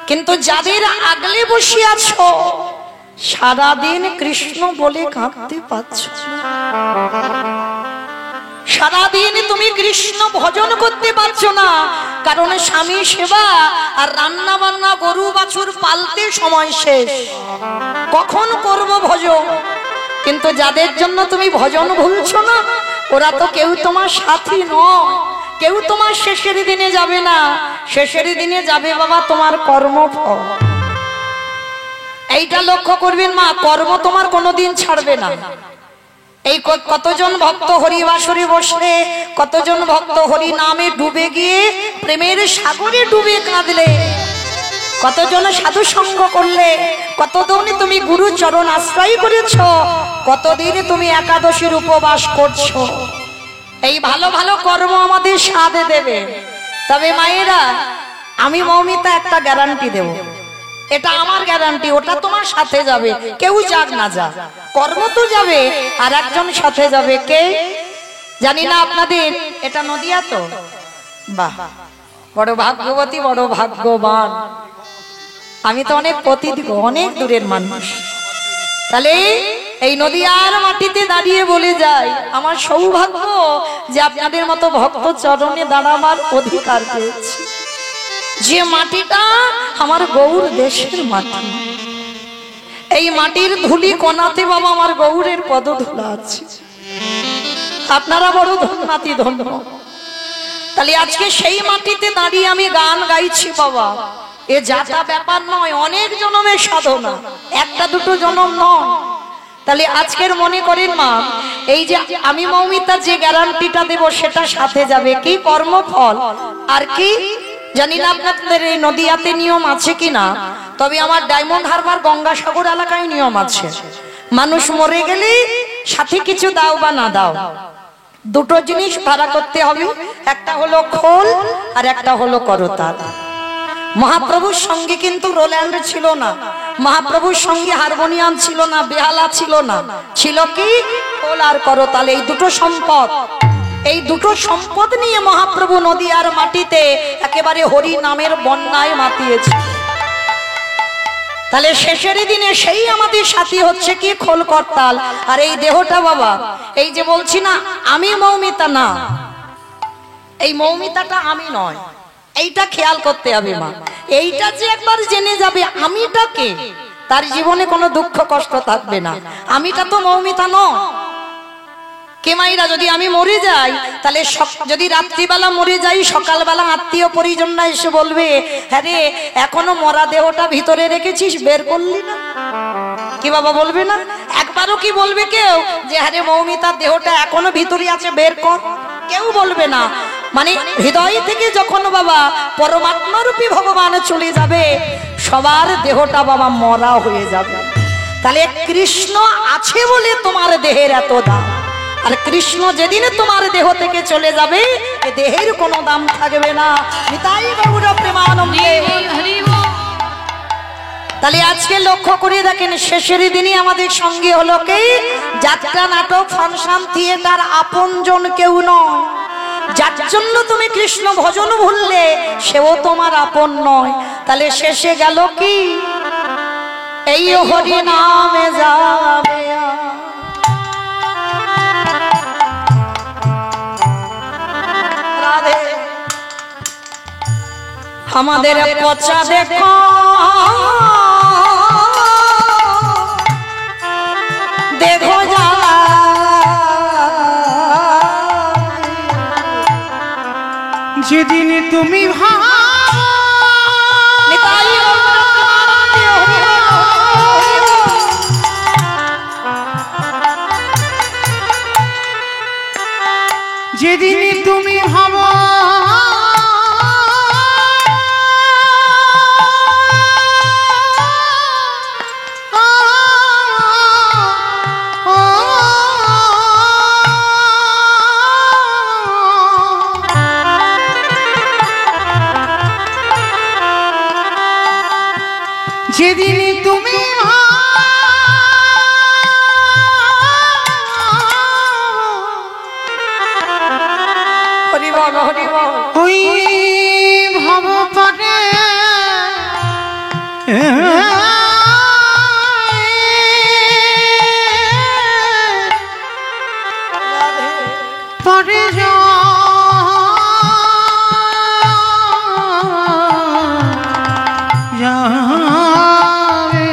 কিন্তু যাদের আগলে বসে আছো সারাদিন কৃষ্ণ বলে কাঁদতে পাচ্ছ, সারাদিন তুমি কৃষ্ণ ভজন করতে পারছো না, কারণ স্বামী সেবা আর রান্না বান্না গরু বাছুর পালতে সময় শেষ। কখন করব ভজন? কিন্তু যাদের জন্য তুমি ভজন ভুলছো না ওরা তো কেউ তোমার সাথী নয়, কেউ তোমার শেষের দিনে যাবে না। শেষের দিনে যাবে বাবা তোমার কর্মফল। এইটা লক্ষ্য করবেন মা, কর্ম তোমার কোনোদিন ছাড়বে না। এই কতজন ভক্ত হরি বাসরে বসলে, কতজন ভক্ত হরি নামে ডুবে গিয়ে প্রেমের সাগরে ডুবে কাঁদলে, কতজন সাধু সঙ্গ করলে, কতদিন তুমি গুরু চরণ আশ্রয় করেছ, কতদিন তুমি একাদশীর উপবাস করছো। এই ভালো ভালো কর্ম আমাদের স্বাদ দেবে। তবে মায়েরা, আমি মৌমিতা একটা গ্যারান্টি দেব, এটা আমার গ্যারান্টি, ওটা তোমার সাথে যাবে, কেউ যাক না যাক, কর্ম তো যাবে আর একজন সাথে যাবে। কে জানি না আপনাদের এটা নদিয়া তো? বাহ, বড় ভাগ্যবতী, বড় ভাগ্যবান। আমি তো অনেক প্রতিদিন অনেক দূরের মানুষ, তাহলে এই নদিয়ার মাটিতে দাঁড়িয়ে বলে যাই আমার সৌভাগ্য যে আপনাদের মতো ভক্ত চরণে দাঁড়াবার অধিকার পেয়েছি। যে মাটিটা আমার গৌর দেশের মাটি, এই মাটির ধুলি কোনাতে বাবা আমার গৌরের পদধূলা আছে। আপনারা বড় ধন্যাতি ধন্য। তাহলে আজকে সেই মাটিতে দাঁড়িয়ে আমি গান গাইছি বাবা, এ যাতা ব্যাপার নয়, অনেক জন্মের সাধনা, একটা দুটো জন্ম নয়। তাহলে আজকের মনে করেন মা, এই যে আমি মৌমিতা যে গ্যারান্টিটা দেব সেটা সাথে যাবে কি কর্মফল। আর কি জানি না আপনাদের এই নদিয়াতে নিয়ম আছে কিনা, তবে আমার ডায়মন্ড হারবার গঙ্গাসাগর এলাকায় নিয়ম আছে, মানুষ মরে গেলে সাথে কিছু দাও বা না দাও, দুটো জিনিস ভাড়া করতে হবে, একটা হলো খোল আর একটা হলো করতাল। মহাপ্রভুর সঙ্গে কিন্তু রোল্যান্ড ছিল না, মহাপ্রভুর সঙ্গে হারমোনিয়াম ছিল না, বেহালা ছিল না, ছিল কি খোল আর করতাল। এই দুটো সম্পদ, এই দুটো সম্পদ নিয়ে মহাপ্রভু নদিয়ার মাটিতে একেবারে হরি নামের বন্যায় মাতিয়েছে। তাহলে শেষের দিনে সেই আমাদের সাথী হচ্ছে কি খোল করতাল। আর এই দেহটা বাবা, এই যে বলছি না আমি মৌমিতা, না এই মৌমিতাটা আমি নয়, এইটা খেয়াল করতে হবে মা। এইটা যে একবার জেনে যাবে আমিটা কে, তার জীবনে কোনো দুঃখ কষ্ট থাকবে না। আমিটা তো মৌমিতা নয়। কে মাইরা, যদি আমি মরে যাই তাহলে যদি রাত্রিবেলা মরে যাই সকালবেলা আত্মীয় পরিজনরা এসে বলবে, হ্যাঁ রে এখনো মরা দেহটা ভিতরে রেখেছিস, বের করলি না? কি বাবা বলবে না? একবারও কি বলবে কেউ যে হ্যাঁ রে মৌমিতার দেহটা এখনো ভিতরে আছে, বের কর? কেউ বলবে না। মানে হৃদয় থেকে যখন বাবা পরমাত্মা রূপী ভগবান চলে যাবে সবার দেহটা বাবা মরা হয়ে যাবে। তাহলে কৃষ্ণ আছে বলে তোমার দেহের এত দাম, আর কৃষ্ণ যেদিন তোমার দেহ থেকে চলে যাবে এ দেহের কোনো দাম থাকবে না। নিতাই গৌর প্রেমানন্দে। তাহলে আজকে লক্ষ্য করে দেখেন, শেষের দিনই আমাদের সঙ্গে হলো কি যাত্রা, নাটক, ফাংশন, থিয়েটার, আপনজন কেউ নয়। যার জন্য তুমি কৃষ্ণ ভজন ভুললে সেও তোমার আপন নয়। তাহলে শেষে গেল কি এই হরি নামে যাবে। আমাদের পচা দেখো দেখো যা যেদিন তুমি যেদিন তুমি হরি বল হরি বল। ওই ভব পরে পরে যাবে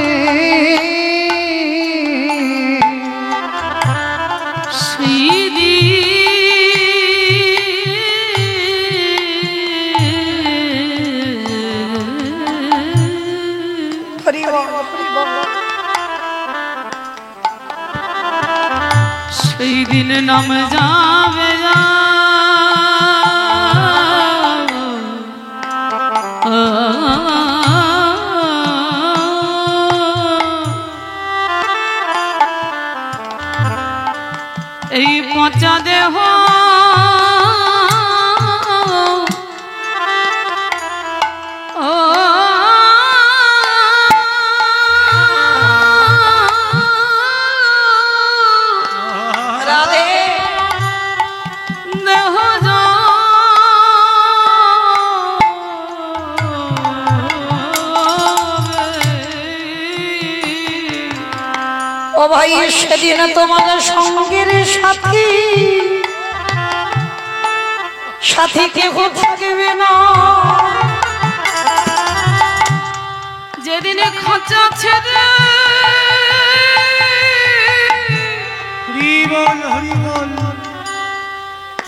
শ্রীদি হরি বল হরি বল। সেই দিন নাম যাবে এই পচা দেহ রাধে দেহ ও ভাই সেদিন তোমার সঙ্গের সাথী সাথী কেউ থাকবে না। যেদিনে খাঁচা ছেড়ে হরি বল হরি বল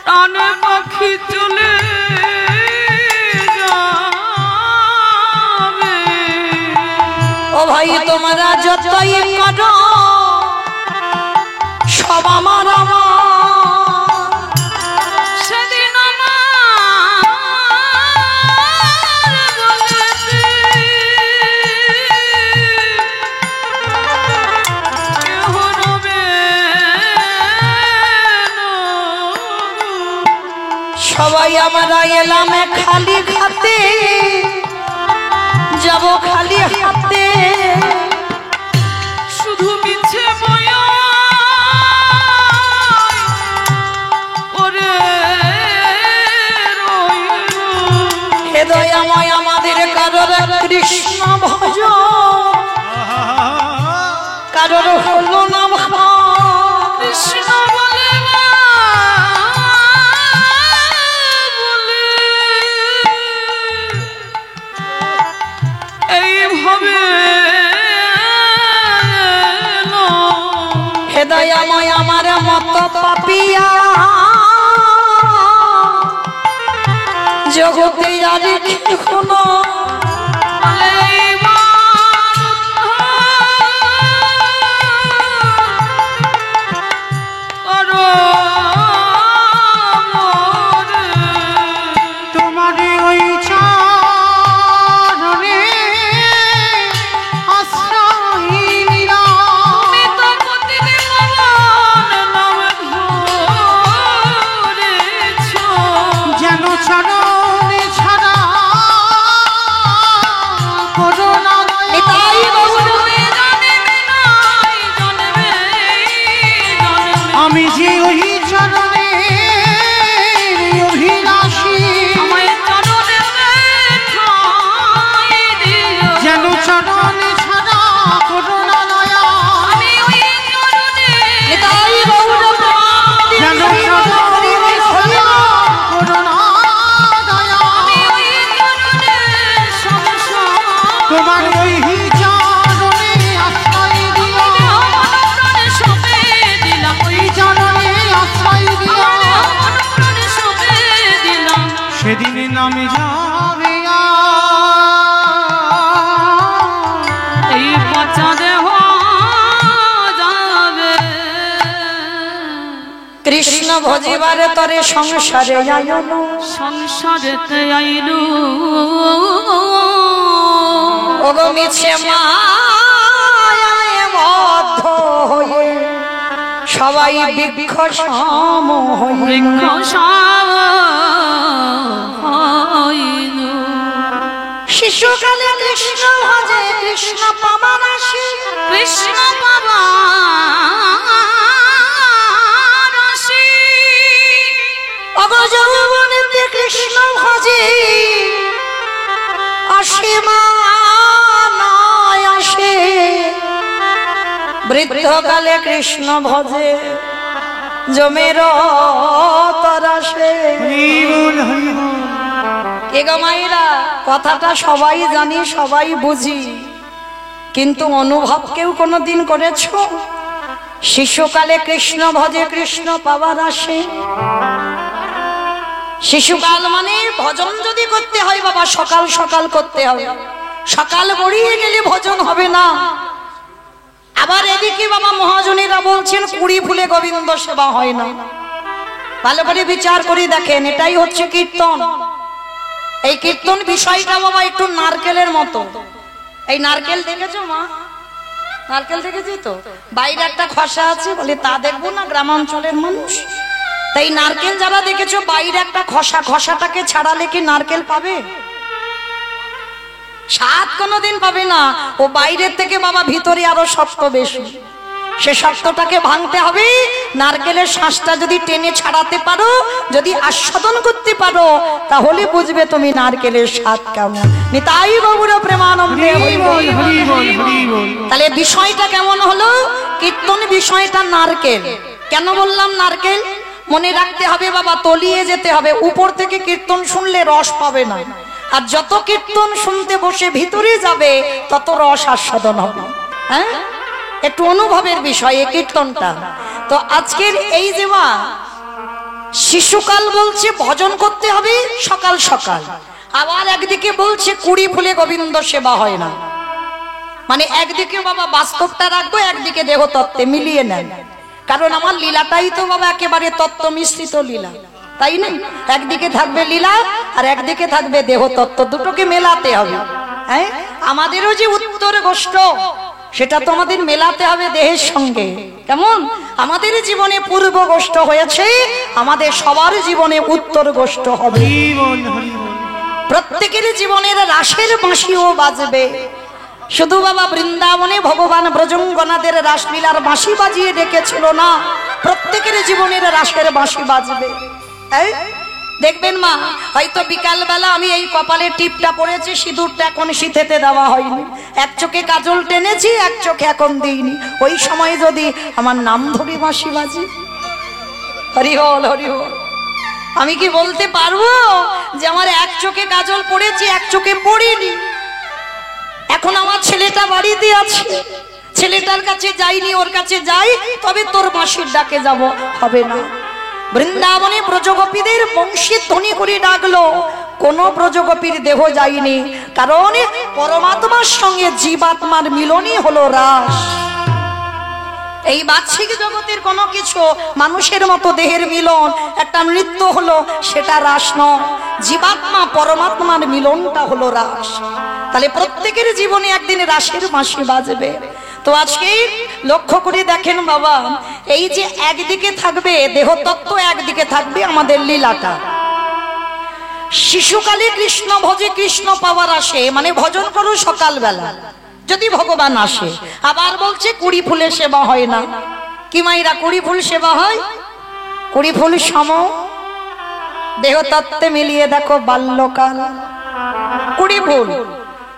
প্রাণ পাখি চলে যাবে। ও ভাই তোমরা যতই করো সব আমার আমার। সেদিন আমার গলেতে কেহ রবে না। সবাই আমরা এলাম খালি হাতে যাব খালি হাতে। শুধু মিছে বয়া ওরে রইল। হৃদয়ময় আমাদের কারোর কৃষ্ণ ভজ কারোর হলো না ভাব। কৃষ্ণ বলে বলে এইভাবে হৃদয়ময় আমার মত পাপিয়া জগতে আর কোনো তোমার ওই চরণে আশ্রয় নিলাম। যেন চরণে ছাড়া করোনা নিতাই গৌর। আমি যে ওই চরণে অভিলাষী যেন চরণে ছাড়া করোনা নিতাই গৌর। যেন চরণে ছাড়া করোনা তোমার ওই চরণে আশ্রয় দিও। ওই চরণে আশ্রয় দিও। সেদিন নামে যাবে এই পচা দেহ যাবে। কৃষ্ণ ভজিবারে তরে সংসারে আয়নো সংসারেতে আইলু ওগো মিছে মায়ায় বদ্ধ হয়ে সবাই বৃক্ষ সম হয়ে বৃক্ষ হইলু। শিশু শিশুকালে কৃষ্ণ ভজে কৃষ্ণ পাবার আসে, কৃষ্ণ পাবার আসে। অগযৌবনেতে কৃষ্ণ ভজে আসে মা নয় আসে, বৃদ্ধকালে কৃষ্ণ ভজে জমের তরাসে। হরি বল হরি বল। কে গো মায়েরা, কথাটা সবাই জানি সবাই বুঝি, কিন্তু অনুভব কেউ কোনোদিন করেছো? শিশুকালে কৃষ্ণ ভজে কৃষ্ণ পাবার আসে। শিশুকাল মানে ভজন যদি করতে হয় বাবা সকাল সকাল করতে হবে, সকাল গড়িয়ে গেলে ভজন হবে না। আবার এদিকে বাবা মহাজনেরা বলছেন কুড়ি ফুলে গোবিন্দ সেবা হয় না। ভালো করে বিচার করে দেখেন, এটাই হচ্ছে কীর্তন। এই কীর্তন বিষয়টা বাবা একটু নারকেলের মতো। এই নারকেল দেখেছো মা? নারকেল দেখেছি তো, বাইরে একটা খসা আছে, বলে তা দেখবো না গ্রামাঞ্চলের মানুষ। তাই নারকেল যারা দেখেছো বাইরে একটা খসা, খসাটাকে ছাড়ালে কি নারকেল পাবে? স্বাদ কোনোদিন পাবে না। ও বাইরের থেকে বাবা ভিতরে আরো শক্ত বেশি, সে শক্তটাকে ভাঙতে হবে। নারকেলের শ্বাসটা যদি টেনে ছাড়াতে পারো, যদি আস্বাদন করতে পারো, তাহলে বুঝবে তুমি নারকেলের স্বাদ কেমন। নিতাই গৌর প্রেমানন্দে হরি বল হরি বল হরি বল। তাহলে বিষয়টা কেমন হলো? কীর্তন বিষয়টা নারকেল। কেন বললাম নারকেল? মনে রাখতে হবে বাবা, তলিয়ে যেতে হবে। উপর থেকে কীর্তন শুনলে রস পাবে না, আর যত কীর্তন শুনতে বসে ভিতরে যাবে তত রস আস্বাদন হবে। হ্যাঁ, একটু অনুভবের বিষয় এই কীর্তনটা। তো আজকের এই যে মা শিশুকাল বলছে ভজন করতে হবে সকাল সকাল, আবার একদিকে বলছে কুড়ি ফুলে গোবিন্দ সেবা হয় না। মানে একদিকে বাবা বাস্তবটা রাখবো, একদিকে দেহ তত্ত্বে মিলিয়ে নেন। কারণ আমার লীলাটাই তো বাবা একেবারে তত্ত্ব মিশ্রিত লীলা, তাই না? একদিকে থাকবে লীলা আর একদিকে থাকবে দেহ তত্ত্ব, দুটোকে মেলাতে হবে। হ্যাঁ, আমাদেরও যে উত্তর গোষ্ঠ সেটা তো আমাদের মেলাতে হবে দেহের সঙ্গে। কেমন আমাদের জীবনে পূর্ব গোষ্ঠ হয়েছে, আমাদের সবার জীবনে উত্তর গোষ্ঠ হবে। হরি বল হরি বল। প্রত্যেকের জীবনের রাসের বাঁশিও বাজবে। শুধু বাবা বৃন্দাবনে ভগবান ব্রজঙ্গনাদের রাসলীলার বাঁশি বাজিয়ে ডেকেছিল না, প্রত্যেকের জীবনের রাসের বাঁশি বাজবে। এই দেখবেন মা, হয়তো বিকাল বেলা আমি এই কপালে টিপটা পড়েছি, সিঁদুরটা এখন সিঁথেতে দেওয়া হয়নি, এক চোখে কাজল টেনেছি, এক চোখে এখন দিইনি। ওই সময় যদি আমার নাম ধরে বাঁশি বাজি, হরি বল হরি বল, আমি কি বলতে পারবো যে আমার এক চোখে কাজল পড়েছি এক চোখে পড়িনি? এখন আমার ছেলেটা বাড়িতে আছে, ছেলেটার কাছে যাইনি, ওর কাছে যাই তবে তোর বাঁশির ডাকে যাব, হবে না। বৃন্দাবনে ব্রজগোপীদের বংশী ধ্বনি করে ডাকলো, কোন ব্রজগোপীর দেহ যায়নি, কারণ পরমাত্মার সঙ্গে জীবাত্মার মিলনই হলো রাস। এই বাহ্যিক জগতের কোনো কিছু মানুষের মতো দেহের মিলন, একটা নৃত্য হলো, সেটা রাস নয়। জীবাত্মা পরমাত্মার মিলনটা হলো রাস। তাহলে প্রত্যেকের জীবনে একদিন রাসের বাঁশি বাজবে। তো আজকে লক্ষ্য করে দেখেন বাবা, এই যে একদিকে থাকবে দেহতত্ত্ব, একদিকে থাকবে আমাদের লীলাটা। শিশুকালে কৃষ্ণ ভজে কৃষ্ণ পাওয়ার আসে, মানে ভজন করো সকালবেলা যদি ভগবান আসে। আবার বলছে কুড়ি ফুলে সেবা হয় না। কি মাইরা কুড়ি ফুল সেবা হয়? কুড়ি ফুল সম দেহতত্ত্বে মিলিয়ে দেখো বাল্যকাল কুড়ি ফুল।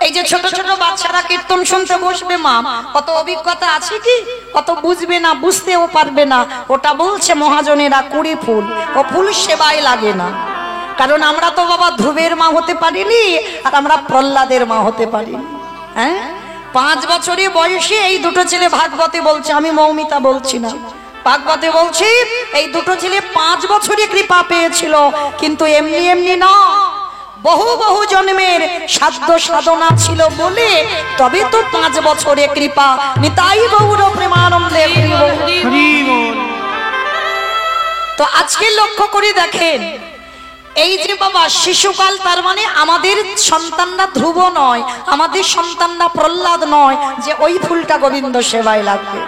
এই যে ছোট ছোট বাচ্চারা কীর্তন শুনতে বসবে মা, কত অভিজ্ঞতা আছে কি, কত বুঝবে না, বুঝতেও পারবে না। ওটা বলছে মহাজনেরা কুড়ি ফুল, ও ফুল সেবায় লাগে না। কারণ আমরা তো বাবা ধ্রুবের মা হতে পারিনি, আর আমরা প্রহ্লাদের মা হতে পারিনি। হ্যাঁ, 5 বছরের বয়সে এই দুটো ছেলে, ভাগবতে বলছে, আমি মৌমিতা বলছি না, ভাগবতে বলছি এই দুটো ছেলে 5 বছরে কৃপা পেয়েছিল, কিন্তু এমনি এমনি না, বহু বহু জন্মের সাধ্য সাধনা ছিল বলে তবে তো 5 বছরে কৃপা। নিতাই গৌর প্রেমানন্দে হরি বল। তো আজকে লক্ষ্য করে দেখেন, এই যে বাবা শিশুকাল, তার মানে আমাদের সন্তানরা ধ্রুব নয়, আমাদের সন্তানরা প্রহ্লাদ নয় যে ওই ফুলটা গোবিন্দ সেবায় লাগবে।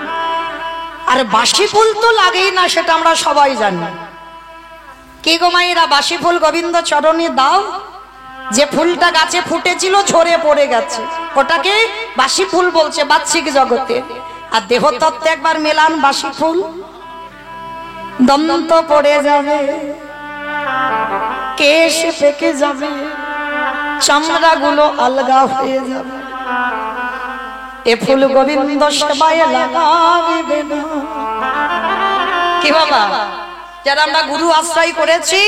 আর বাসি ফুল তো লাগেই না, সেটা আমরা সবাই জানি। কে গো মায়েরা, বাসি ফুল গোবিন্দ চরণে দাও, যে ফুলটা গাছে ফুটেছিল ঝরে পড়ে গেছে, ওটাকে বাসি ফুল বলছে বাহ্যিক জগতে। আর দেহতত্ত্বে একবার মেলান বাসি ফুল, দন্ত পড়ে যাবে, কেশ পেকে যাবে, চামড়া গুলো আলগা হয়ে যাবে। এ ফুল গোবিন্দ সেবায় লাগাবে না। কি বাবা, যারা আমরা গুরু আশ্রয় করেছি,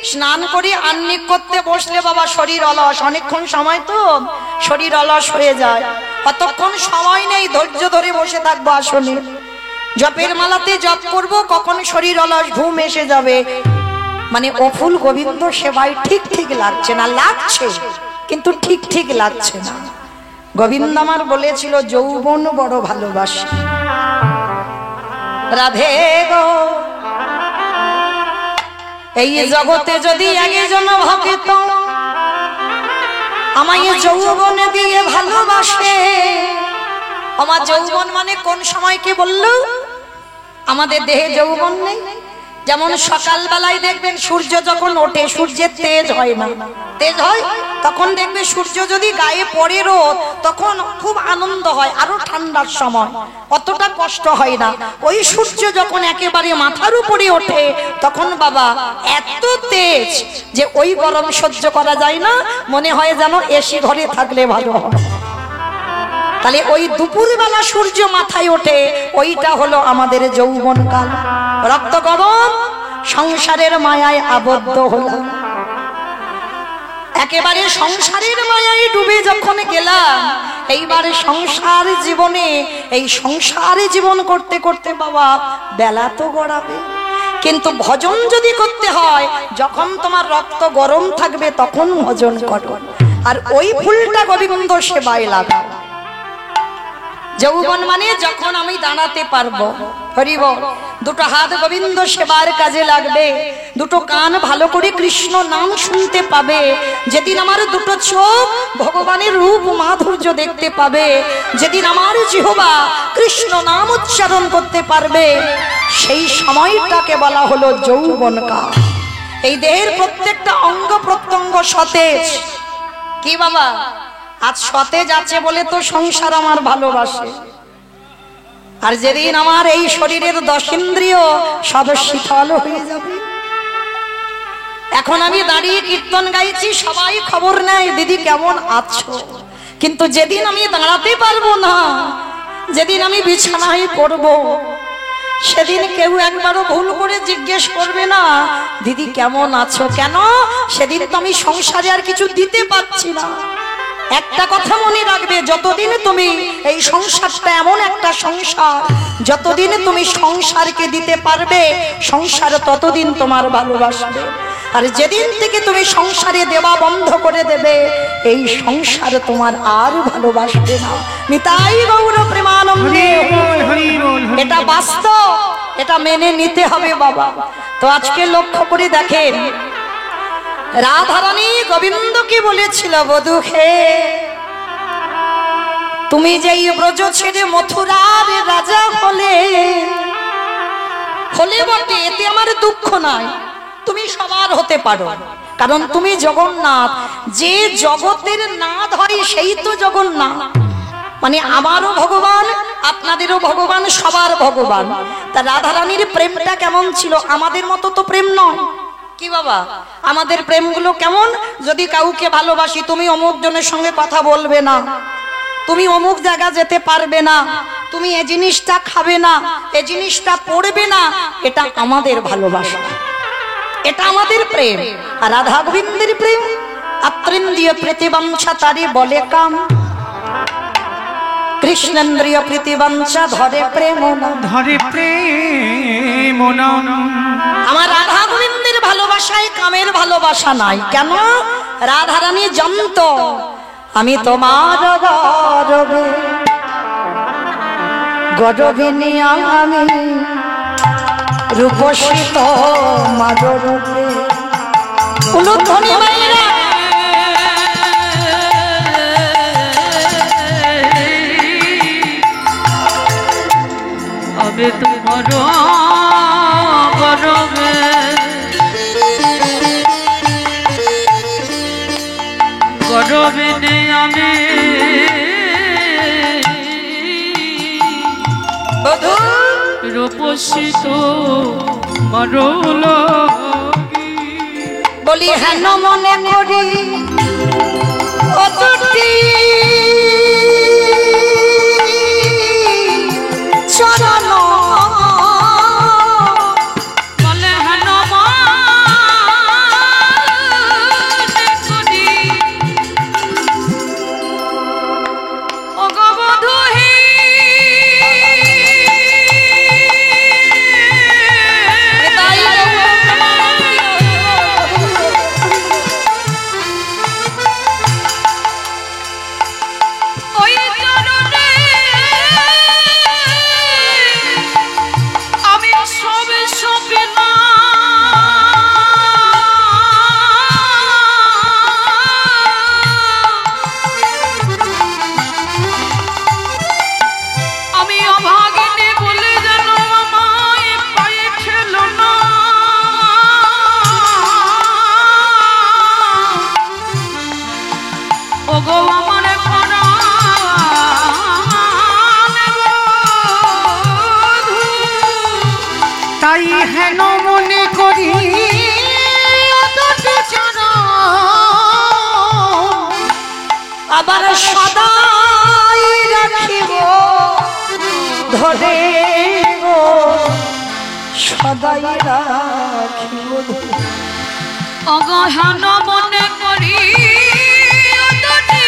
স্নান করি আহ্নিক করতে বসলে বাবা শরীর অলস, অনেকক্ষণ সময় তো শরীর অলস হয়ে যায়, কতক্ষণ সময় নেই ধৈর্য ধরে বসে থাকবো আসনে। জপের মালাতে জপ করব, কখন শরীর অলস ঘুম এসে যাবে। মানে ও ফুল গোবিন্দ সেবায় ঠিক ঠিক লাগছে না, লাগছে কিন্তু ঠিক ঠিক লাগছে না। গোবিন্দ আমার বলেছিল যৌবন বড় ভালোবাসি, রাধে গো এই জগতে যদি একজন ভক্ত আমায় যৌবন দিয়ে ভালোবাসে। আমার যৌবন মানে কোন সময় কি বললো, আমাদের দেহে যৌবন নেই। যেমন সকাল বেলায় দেখবেন সূর্য যখন ওঠে, সূর্যের তেজ হয় না, তেজ হয় তখন দেখবে সূর্য যদি গায়ে পড়ে রোদ, তখন খুব আনন্দ হয়, আরো ঠান্ডার সময় অতটা কষ্ট হয় না। ওই সূর্য যখন একেবারে মাথার উপরে ওঠে, তখন বাবা এত তেজ যে ওই গরম সহ্য করা যায় না, মনে হয় যেন এসি ঘরে থাকলে ভালো হয়। তাহলে ওই দুপুরবেলা সূর্য মাথায় ওঠে, ওইটা হলো আমাদের যৌবনকাল। রক্ত গরম, সংসারের মায়ায় আবদ্ধ হলাম, একেবারে সংসারের মায়ায় ডুবে যখন গেলাম, এইবারে সংসার জীবনে এই সংসারে জীবন করতে করতে বাবা বেলা তো গড়াবে। কিন্তু ভজন যদি করতে হয়, যখন তোমার রক্ত গরম থাকবে তখন ভজন করো, আর ওই ফুলটা গোবিন্দ সেবায় লাগাও। যৌবন মানে যখন আমি দাঁড়াতে পারবো, হরিব, দুটো হাত গোবিন্দ সেবার কাজে লাগবে, দুটো কান ভালো করে কৃষ্ণ নাম শুনতে পাবে, যেদিন আমার দুটো চোখ ভগবানের রূপ মাধুর্য দেখতে পাবে, যেদিন আমার জিহ্বা কৃষ্ণ নাম উচ্চারণ করতে পারবে, সেই সময়টাকে বলা হলো যৌবনকাল। এই দেহের প্রত্যেকটা অঙ্গ প্রত্যঙ্গ সতেজ। কি বাবা, আজ সতেজ আছে বলে তো সংসার আমার ভালোবাসে, আর যেদিন আমার এই শরীরের 10 ইন্দ্রিয় সব শীতল হয়ে যাবে। এখন আমি দাঁড়িয়ে কীর্তন গাইছি, সবাই খবর নেয় দিদি কেমন আছো, কিন্তু যেদিন আমি দাঁড়াতে পারবো না, যেদিন আমি বিছানায় পড়বো, সেদিন কেউ একবারও ভুল করে জিজ্ঞেস করবে না দিদি কেমন আছো। কেন? সেদিন তো আমি সংসারে আর কিছু দিতে পারছি না। একটা কথা মনে রাখবে, যতদিন তুমি এই সংসারটা এমন একটা সংসার, যতদিন তুমি সংসারকে দিতে পারবে, সংসার ততদিন তোমার ভালোবাসবে। আর যেদিন থেকে তুমি সংসারে দেওয়া বন্ধ করে দেবে, এই সংসার তোমার আর ভালোবাসবে না। নিতাই গৌর প্রেমানন্দে। এটা বাস্তব, এটা মেনে নিতে হবে বাবা। তো আজকে লক্ষ্য করে দেখেন, রাধারানী গোবিন্দকে বলেছিল, বধূ হে, তুমি যেই ব্রজ ছেড়ে মথুরার রাজা হলে বটে, এতে আমার দুঃখ নাই, তুমি সবার হতে পারো, কারণ তুমি জগন্নাথ। যে জগতের নাথ হয় সেই তো জগন্নাথ, মানে আমারও ভগবান, আপনাদেরও ভগবান, সবার ভগবান। তা রাধারানীর প্রেমটা কেমন ছিল? আমাদের মতো তো প্রেম নয়। কি বাবা, আমাদের প্রেমগুলো কেমন? যদি কাউকে ভালোবাসি, তুমি অমুক জনের সঙ্গে কথা বলবে না, তুমি অমুক জায়গা যেতে পারবে না, তুমি এই জিনিসটা খাবে না, এই জিনিসটা পড়বে না, এটা আমাদের ভালোবাসা, এটা আমাদের প্রেম। আর রাধা গোবিন্দের প্রেম আত্রেন্দ্রিয় প্রীতিবাঞ্ছা তারে বলে কাম, কৃষ্ণেন্দ্রিয় প্রীতিবাঞ্ছা ধরে প্রেম ধরে প্রেম। আমার রাধা গোবিন্দের ভালোবাসায় কামের ভালোবাসা নাই। কেন? রাধারানী জানত আমি তোমার গরবে, গরবিনী আমি রূপসিত মাধুরূপে। উলুধ্বনি মায়েরা, আমি তোমার গরবে রবিনে আমি বধূ রূপসী তো মরল বলি হেন মনে করি অতটি চরণ বলে হেন মনে করি ওগো বধূ হে ওই চরণে আমি সবে সবে না আমি অভাগিনী বলে যেন আমায় পায়ে খেলো না ওগো আমার তাই হেন মনে করি আবার সদাই রাখিব ধরে গো সদাই রাখিব ধরে। অগহন মনে করি অতটি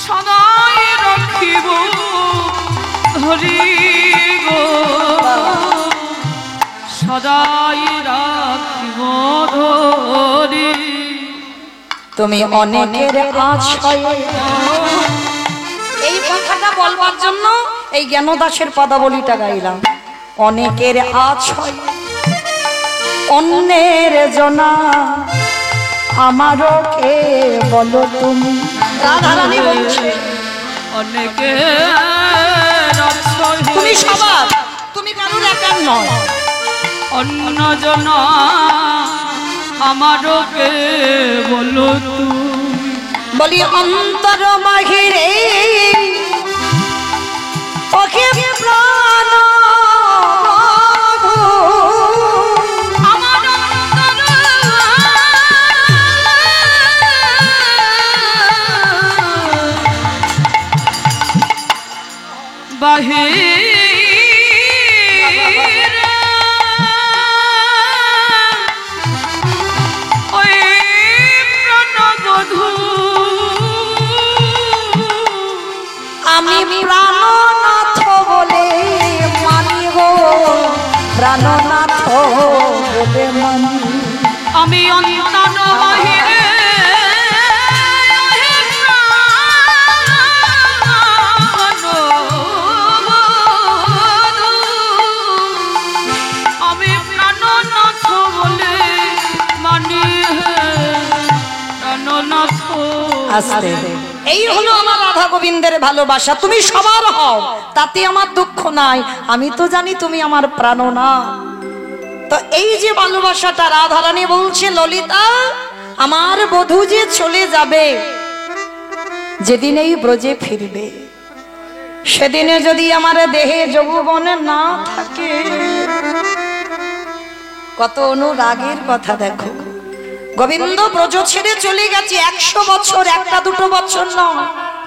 সদাই রাখিব ধরি গো সদাই রাখিব ধরি তুমি অনেকের আশ্রয়ে এই কথাটা বলবার জন্য এই জ্ঞানদাসের পদাবলীটা গাইলাম। অনেকের আশ্রয় অন্যের জনা আমারও কে বলো তুমি। রাধারানী বলছে অনেকে তুমি সবার, তুমি কারোর একার নয়। অন্য জন আমারও কে বলো তুমি বলি অন্তর বাহিরে ওকে প্রাণ বধূ। আমার অন্তর বাহিরে ওই প্রাণবধূ আমি প্রাণনাথ বলে মানি গো, প্রাণনাথ বলে মানি। আমি অন্তর বাহিরে আমি প্রাণনাথ বলে মানি প্রাণনাথ আস্তে এই হলো আমার রাধা গোবিন্দের ভালোবাসা। তুমি সবার হও তাতে আমার দুঃখ নাই, আমি তো জানি তুমি আমার প্রাণনাথ। তো এই যে ভালোবাসাটা রাধারানী বলছে ললিতা আমার বধূ যে চলে যাবে, যেদিন এই ব্রজে ফিরবে, সেদিনে যদি আমার দেহে যৌবন না থাকে, কত অনুরাগের কথা দেখো। গোবিন্দ ব্রজ ছেড়ে চলে গেছে 100 বছর, একটা দুটো বছর নয়।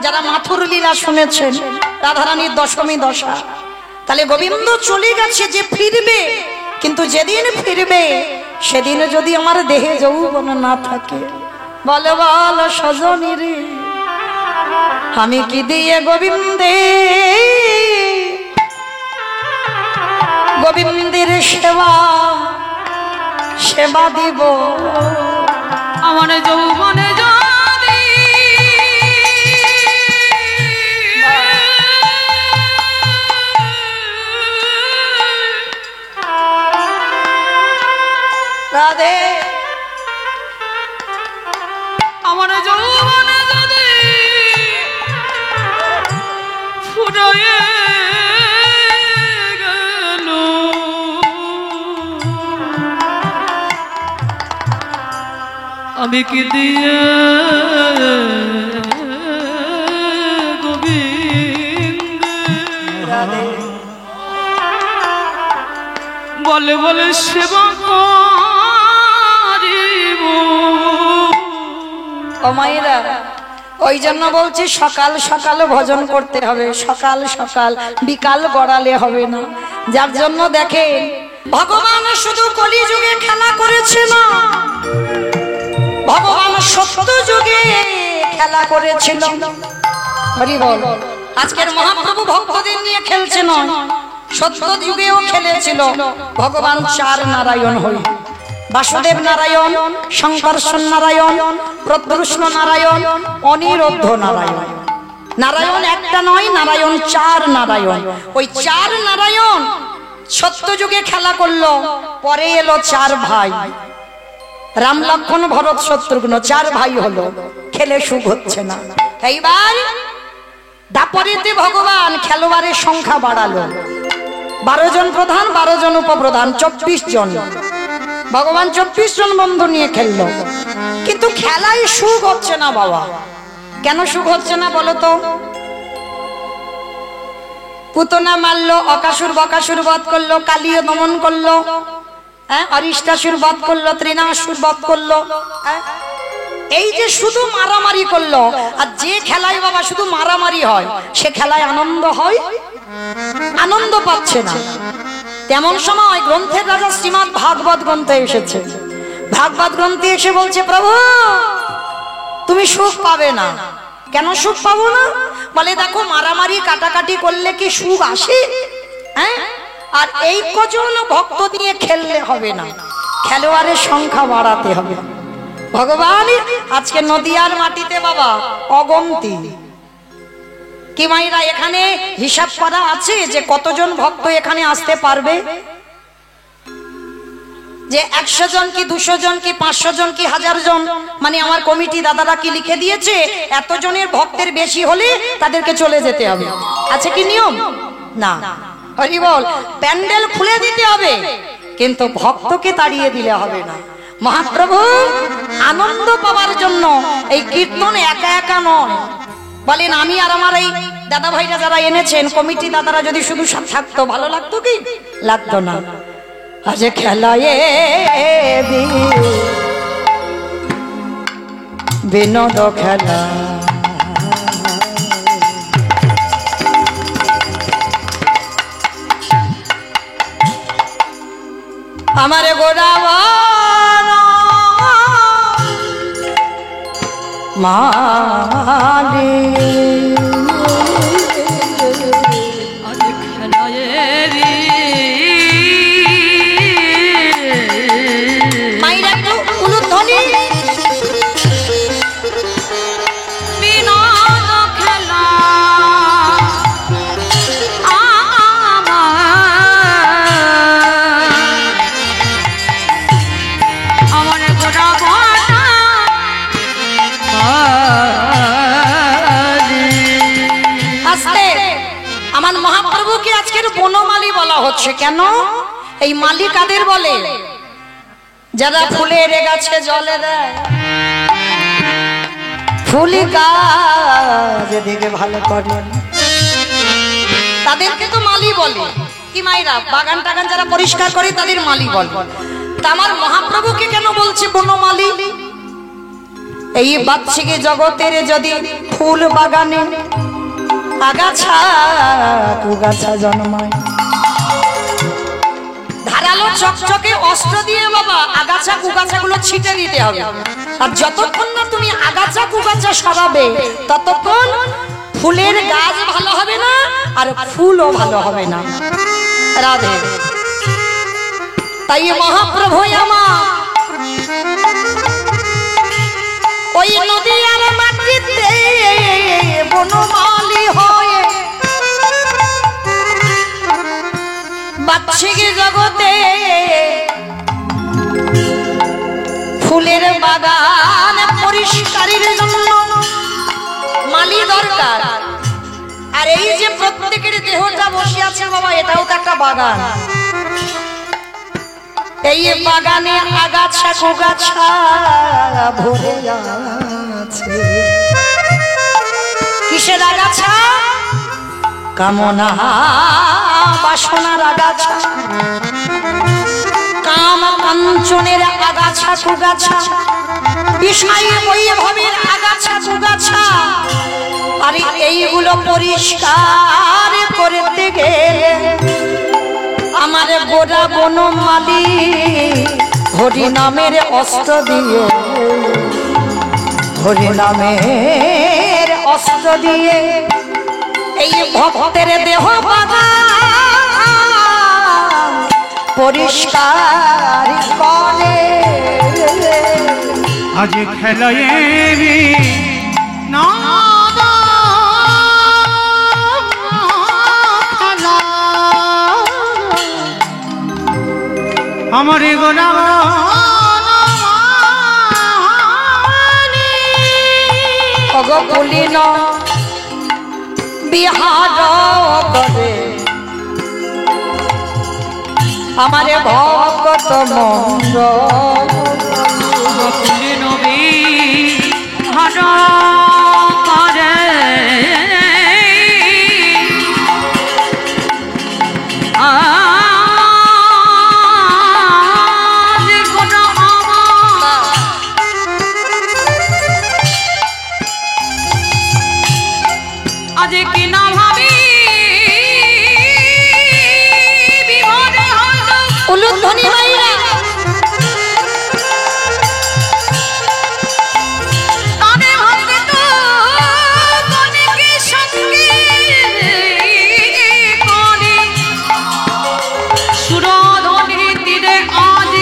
যারা মাথুর লীলা শুনেছেন রাধারানীর দশমী দশা, তাহলে গোবিন্দ চলে গেছে যে ফিরবে, কিন্তু যেদিন ফিরবে সেদিন যদি আমার দেহে যৌবন না থাকে, বলে বল সজনী রে আমি কি দিয়ে গোবিন্দের সেবা সেবা দিব। আমার যৌবনে জানি রাধে আমার যৌবনে জানি ফুরায়ে গেল আমি কি দিয়ে গোবিন্দ বলে বলে সেবা করিব। ও মায়েরা, ওই জন্য বলছি সকাল সকাল ভজন করতে হবে, সকাল সকাল, বিকাল গড়ালে হবে না। যার জন্য দেখে ভগবান শুধু কলিযুগে খেলা করেছে না, ভগবান সত্য যুগে খেলা করেছিল। হরি বল। আজকের মহাপ্রভু ভক্তদের নিয়ে খেলছে নয়, সত্য যুগেও খেলেছিল। ভগবান চার নারায়ণ হই, বাসুদেব নারায়ণ, শঙ্কর্ষণ নারায়ণ, প্রদ্যুষ্ণ নারায়ণ, অনিরুদ্ধ নারায়ণ। নারায়ণ একটা নয়, নারায়ণ চার নারায়ণ। ওই চার নারায়ণ সত্য যুগে খেলা করলো। পরে এলো চার ভাই, রাম লক্ষ্মণ ভরত শত্রুঘ্ন, চার ভাই হলো। খেলে সুখ হচ্ছে না। এইবার দাপরেতে ভগবান খেলোয়াড়ের সংখ্যা বাড়ালো। 12 জন প্রধান, 12 জন উপপ্রধান, 24 জন। ভগবান 24 জন বন্ধু নিয়ে খেললো। কিন্তু খেলায় সুখ হচ্ছে না বাবা। কেন সুখ হচ্ছে না বলো তো? পুতনা মারলো, অকাসুর বকাসুর বধ করলো, কালীয় দমন করলো, অরিষ্টাসুর বধ করলো, ত্রিনাসুর বধ করলো। এই যে শুধু মারামারি করলো। আর যে খেলায় বাবা শুধু মারামারি হয়, সে খেলায় আনন্দ হয়? আনন্দ পাচ্ছে না। তেমন সময় গ্রন্থের রাজা শ্রীমদ্ ভাগবত গ্রন্থে এসেছে। ভাগবত গ্রন্থে এসে বলছে, প্রভু তুমি সুখ পাবে না। কেন সুখ পাবো না? বলে দেখো, মারামারি কাটাকাটি করলে কি সুখ আসে? হ্যাঁ, আর এই কজন ভক্ত নিয়ে খেললে হবে না, খেলোয়াড়ের সংখ্যা বাড়াতে হবে। ভগবান আজকে নদিয়ার মাটিতে বাবা অগন্তি। কি মাইরা, এখানে হিসাব করা আছে যে কতজন ভক্ত এখানে আসতে পারবে? যে 100 জন কি 200 জন কি 500 জন কি 1000 জন? মানে আমার কমিটি দাদারা কি লিখে দিয়েছে এত জনের ভক্তের বেশি হলে তাদেরকে চলে যেতে হবে? আছে কি নিয়ম? না। হরি বল। প্যান্ডেল খুলে দিতে হবে, কিন্তু ভক্তকে তাড়িয়ে দিলে হবে না। মহাপ্রভু আনন্দ পাওয়ার জন্য এই কীর্তন একা একা নয়। বলেন, আমি আর আমার এই দাদা ভাইরা যারা এনেছেন, কমিটি দাদারা যদি শুধু থাকতো ভালো লাগতো কি? লাগতো না। আজ খেলায় বিনোদ খেলা, আমার গোড়াবা মালি আজ খেলায় মাইরা একটু উলুধ্বনি। বিনোদ খেলা আমার গোড়া গোটা আস্তে, আমার মহাপ্রভুকে আজকের বনমালী বলা হচ্ছে। কেন? এই মালি কাদের বলে? যারা ফুলের গাছে জলে দেয়, ফুলি গাছ দিকে ভালো করে, তাদেরকে তো মালি বলে। কি মাইরা, বাগান টাগান যারা পরিষ্কার করে তাদের মালি বলে। তা আমার মহাপ্রভুকে কেন বলছে বনমালী? এই বাচ্চিকে জগতের যদি ফুল বাগানে আগাছা কুগাছা জন্মায়, ধারালো চকচকে অস্ত্র দিয়ে বাবা আগাছা কুগাছা গুলো ছিটে দিতে হবে। আর যতক্ষণ না তুমি আগাছা কুগাছা সরাবে, ততক্ষণ ফুলের গাছ ভালো হবে না, আর ফুলও ভালো হবে না। রাধে। তাই মহাপ্রভু আমার ওই নদীর মাটিতে বনমালী হয়ে বাচ্চিকে জগতে ফুলের বাগান পরিষ্কারের জন্য মালি দরকার। আর এই যে প্রত্যেকের দেহটা বসে আছে বাবা, এটাও তো একটা বাগান। এই বাগানে আগাছা কুগাছা ভরে আছে। কিসের আগাছা? কামনা বাসনার আগাছা, কাম কাঞ্চনের আগাছা কুগাছা, বিষয় বৈভবের আগাছা কুগাছা। আর এইগুলো পরিষ্কার করতে গেলে আমার গোড়া বনমালী হরি নামের অস্ত্র দিয়ে, হরি নামের অস্ত্র দিয়ে এই ভক্তের দেহ বাগান পরিষ্কার করে। আজ খেলায় না আমার গোনা পুলিন বিহার করে আমারে ভক্ত মন্দ নবী হার করে আজ কি না ভাবি উলুধ্বনি মাইরা তারে ভাববে তো অনেকে সঙ্গে করে সুরধনি তীরে আজ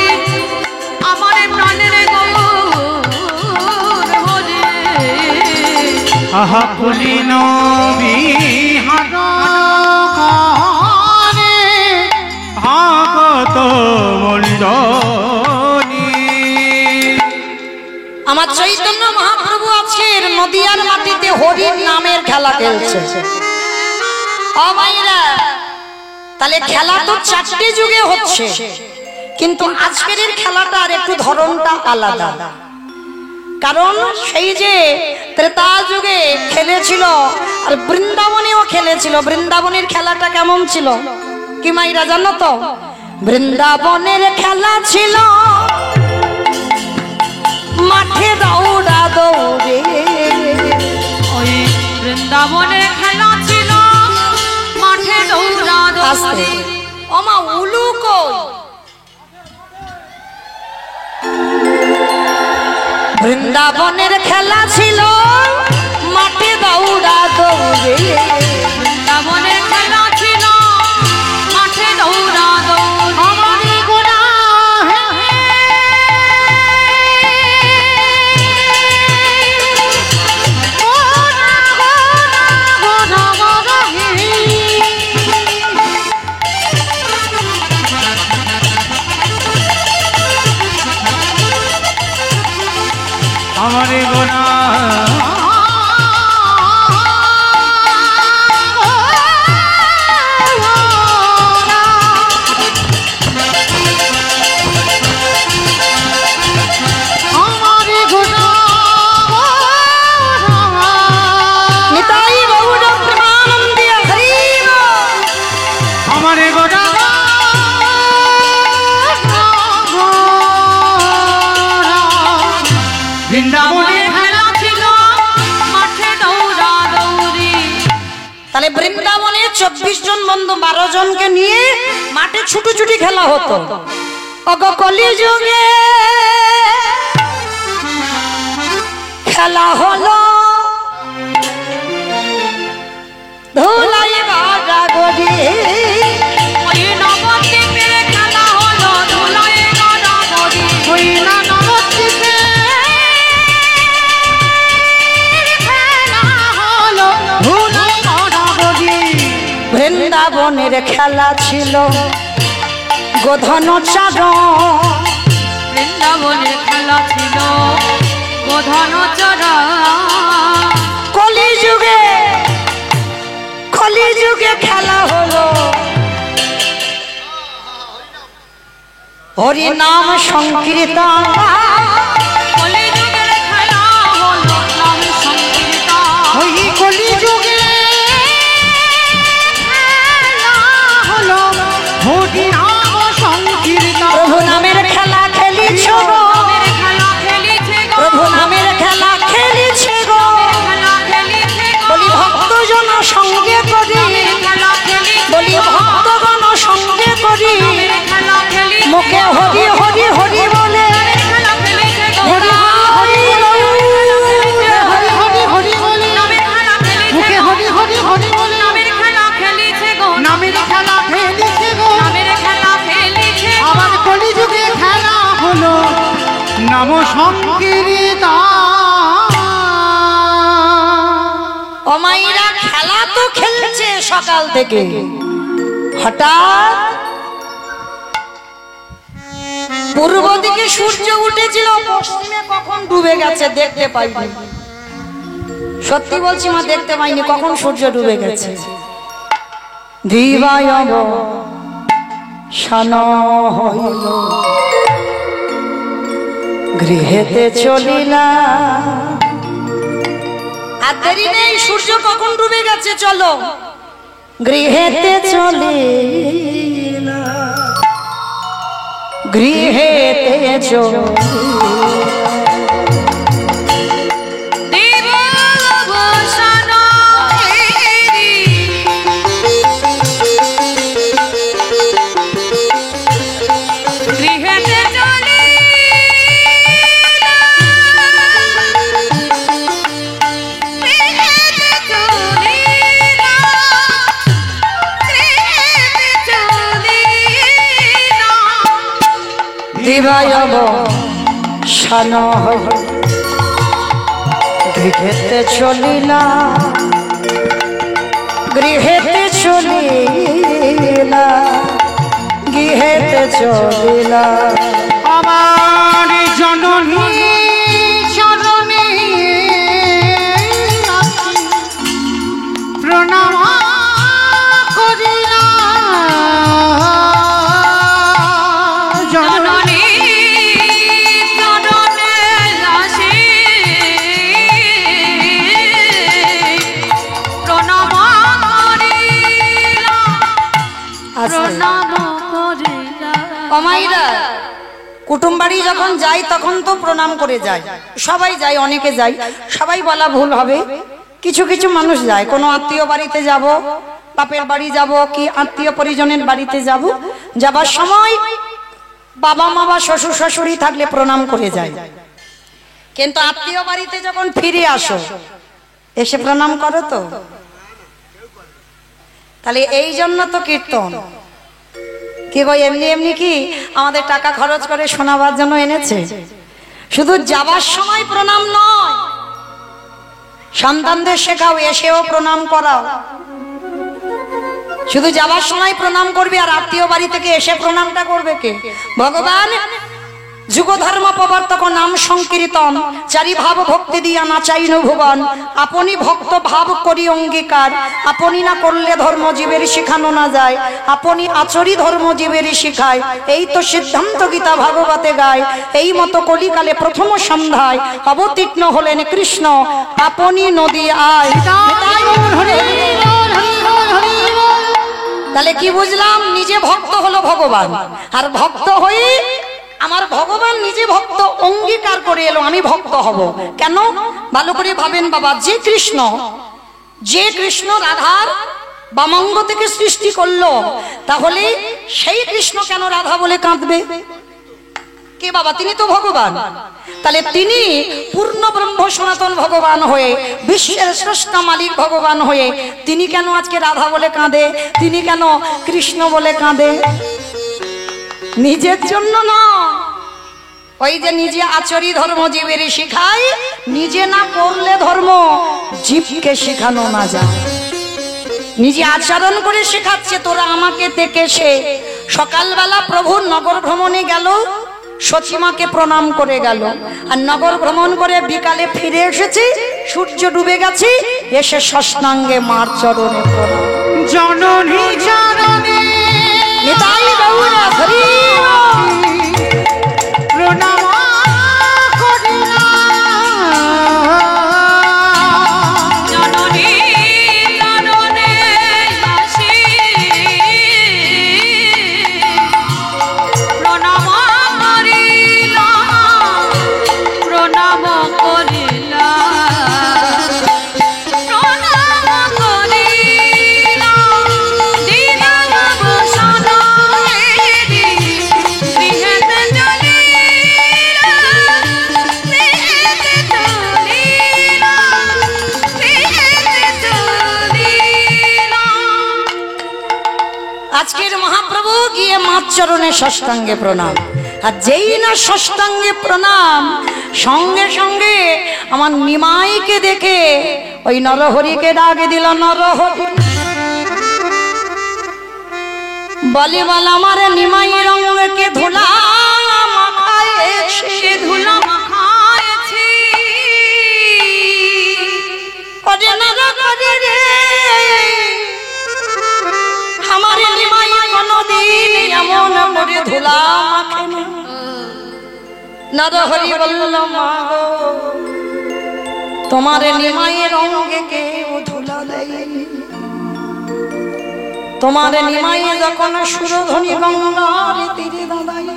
আমার প্রাণের গৌর ভজে আহা পুলিন বিহার করে ভক্ত মণ্ডলী। আমার চৈতন্য মহাপ্রভু আজকের নদিয়ার মাটিতে হরির নামের খেলা খেলছে। ও ভাইরা, তাহলে খেলা তো চারটে যুগে হচ্ছে, কিন্তু আজকের এই খেলাটা আর একটু ধরনটা আলাদা। কারণ সেই যে ত্রেতা যুগে খেলেছিল আর বৃন্দাবনেও খেলেছিল, বৃন্দাবনের খেলাটা কেমন ছিল কি মাইরা জানো তো? বৃন্দাবনের খেলা ছিল মাঠে দৌড়া দৌড়ে, ওই বৃন্দাবনের খেলা ছিল মাঠে দৌড়া দৌড়ে। ওমা উলু কই? বৃন্দাবনের খেলা ছিল মাঠে দৌড়া দৌড়ে, বৃন্দাবনের খেলা ছিল মাঠে দৌড়া দৌড়ে। আমারই গোড়া আমার গোনা নিতাই গৌর প্রেমানন্দে হরি বল। আমার গোনা বৃন্দাবনের খেলা ছিল মাঠে দৌড়া দৌড়ি। তাহলে বৃন্দাবনে 24 জন বন্ধু 12 জনকে নিয়ে মাঠে ছুটোছুটি খেলা হতো। অগো কলিযুগে খেলা হলো ধুলাই গড়াগড়ি, ওই নবদ্বীপের খেলা হলো ধুলায় গড়াগড়ি। ওই না নবদ্বীপে খেলা হলো ধুলাই গড়াগড়ি। বৃন্দাবনের খেলা ছিল গোধন চারণ, বৃন্দাবনের খেলা ছিল গোধন চড়া। কলিযুগে কলিযুগে খেলা হলো হরি নাম সংকীর্তন কলিযুগের খেলা হলো নাম সংকীর্তন ওই কলিযুগে খেলা হলো হরি নাম সংকীর্তন। প্রভু নামের খেলা খেলিছ গো, নামের খেলা খেলিছে গো প্রভু নামের খেলা খেলিছে গো, খেলা খেলিছে গো বলি ভক্তজন সঙ্গে করি, খেলা খেলিছে বলি ভক্তগণ সঙ্গে করি, খেলা খেলিছে মুখে হরি হরি হরি বলে খেলা খেলিছে গো হরি হরি হরি হরি হরি বলে নামের খেলা খেলিছে মুখে হরি হরি হরি বলে নামের খেলা খেলিছে গো নামের খেলা খেলিছে গো। নামের খেলা খেলিছে গো আবার কলিযুগে খেলা হলো নাম সংকীর্তন। অমাইরা খেলা তো খেলছে সকাল থেকে, হঠাৎ পূর্ব দিকে সূর্য উঠেছিল, পশ্চিমে কখন ডুবে গেছে দেখতে পাইনি। সত্যি বলছি মা, দেখতে পাইনি কখন সূর্য ডুবে গেছে। দিবায়ব শান হইল গৃহেতে চলিলা, আর দেরি নেই, সূর্য কখন ডুবে গেছে, চলো গৃহেতে চলিলা, গৃহেতে দেব বসান গৃহেতে চলে গৃহেতে চলে গৃহেতে চলে দিবায়ব শান হইল গৃহেতে চলিলা, গৃহেতে চলিলা, গৃহেতে চলিলা। আমার জননী চরণে প্রণাম করিলা, জননী জননী জননে রাশি প্রণাম করিলা প্রণাম করিলা অমাইরা কুটুম বাড়ি যখন যাই তখন তো প্রণাম করে যায়, সবাই যায়, অনেকে যায়, সবাই বলা ভুল হবে, কিছু কিছু মানুষ যায়, কোনো আত্মীয় বাড়িতে যাব, বাপের বাড়ি যাব কি আত্মীয় পরিজনের বাড়িতে যাব, যাবার সময় বাবা মা বা শ্বশুর শাশুড়ি থাকলে প্রণাম করে যায়, কিন্তু আত্মীয় বাড়িতে যখন ফিরে আসো এসে প্রণাম করো তো? তাহলে এই জন্য তো কীর্তন, কি গো এমনি এমনি কি আমাদের টাকা খরচ করে শোনাবার জন্য এনেছে? শুধু যাবার সময় প্রণাম নয়, সন্তানদের শেখাও এসেও প্রণাম করাও। শুধু যাবার সময় প্রণাম করবে আর আত্মীয় বাড়ি থেকে এসে প্রণামটা করবে কে? ভগবান যুগ ধর্ম প্রবর্তক নাম সংকীর্তন, চারি ভাব ভক্তি দিয়া নাচাইন ভুবন, আপনি ভক্ত ভাব করি অঙ্গীকার, আপনি না করলে ধর্ম জীবের শিখানো না যায়, আপনি আচরি ধর্ম জীবের শিখায়, এই তো সিদ্ধান্ত গীতা ভাগবতে গায়, এই মতো কলিকালে প্রথম সন্ধ্যায় অবতীর্ণ হলেন কৃষ্ণ, আপনি নদী আয়। তাহলে কি বুঝলাম? নিজে ভক্ত হলো ভগবান, আর ভক্ত হয়ে আমার ভগবান নিজে ভক্ত অঙ্গীকার করে এলো আমি ভক্ত হব। কেন? ভালো করে ভাবেন বাবা, যে কৃষ্ণ রাধার বামাঙ্গ থেকে সৃষ্টি করলো, তাহলে সেই কৃষ্ণ কেন রাধা বলে কাঁদবে? কে বাবা? তিনি তো ভগবান। তাহলে তিনি পূর্ণ ব্রহ্ম সনাতন ভগবান হয়ে, বিশ্বের স্রষ্টা মালিক ভগবান হয়ে তিনি কেন আজকে রাধা বলে কাঁদে? তিনি কেন কৃষ্ণ বলে কাঁদে? নিজের জন্য না, ওই যে নিজে আচরি ধর্ম জীবের শিখায়, নিজে না করলে ধর্ম জীবকে শিখানো না যায়। নিজে আচরণ করে শেখাচ্ছে, তোরা আমাকে দেখে সে। সকালবেলা প্রভুর নগর ভ্রমণে গেল, সচিমাকে প্রণাম করে গেল, আর নগর ভ্রমণ করে বিকালে ফিরে এসেছে, সূর্য ডুবে গেছে, এসে ষষ্ঠাঙ্গে মার চরণে প্রণাম। জননী চরণে নিতাই গৌর হরি বল। গিয়ে মার চরণে ষষ্ঠাঙ্গে প্রণাম। আর যেই না ষষ্ঠাঙ্গে প্রণাম, সঙ্গে সঙ্গে আমার নিমাইকে দেখে ওই নরহরিকে ডাক দিল। নরহরি বলি বল আমার নিমাই রঙকে ধুলা মাখায়েছে, ধুলা মাখায়েছি ওরে নরহরি রে, আমার নিমাই কোনদিন এমন করে ধুলা মাখে না। নরহরি বলল মা গো, তোমার নিমাইয়ের অঙ্গে কেউ ধুলা দেয়নি। তোমার নিমাই যখন সুরধ্বনি গঙ্গার তীরে দাঁড়ায়,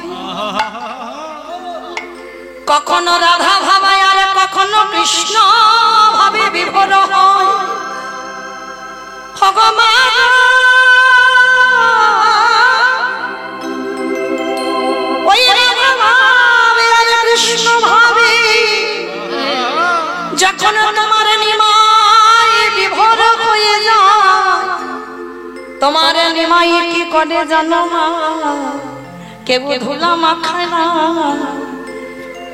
কখনো রাধা ভাবায় আর কখনো কৃষ্ণ ভাবে বিভোর হয়। ভগবান ওই রাধা ভাবে আর কৃষ্ণ ভাবে যখন তোমার নিমাই বিভোর হয়ে যায়, তোমার নিমাই কি করে জানো মা? কেউ ধুলা মাখায় না,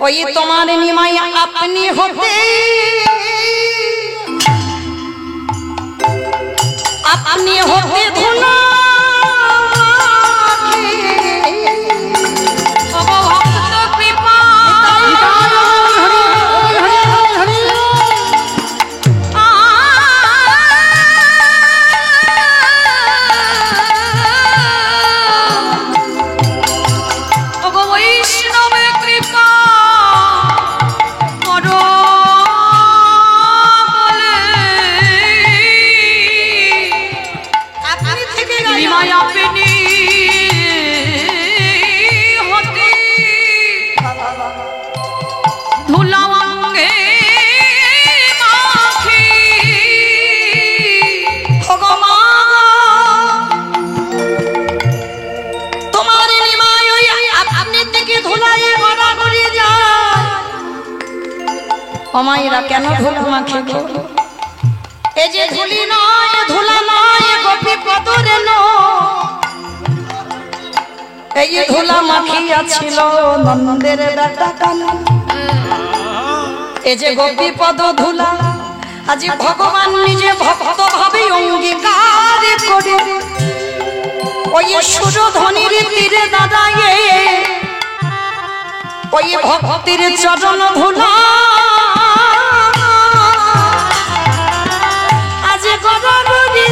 ওই তোমার নিমাই আপনি হতে আপনি হতে ধুলা ভক্ত কৃপা বৈষ্ণবের কৃপা করো বলে আপনি থেকে নিমাই আপনি হতে ধুলা অঙ্গে মাখি তোমার নিমাই ওই আপনি থেকে ধুলায় ভরা করে যায়। অমাইরা কেন ধুলা মাখে গো? এই যে ধুলি নয়, ধুলা নয়, গোপী পদরে এই ধুলা মাখিয়াছিল নন্দের বেটা কানু। এই যে গোপী পদ ধুলা আজ ভগবান নিজে ভক্ত ভাবে অঙ্গীকার করে ওই সুরধ্বনির তীরে দাঁড়ায়ে ওই ভক্তির চরণ ধুলা আজ গগনে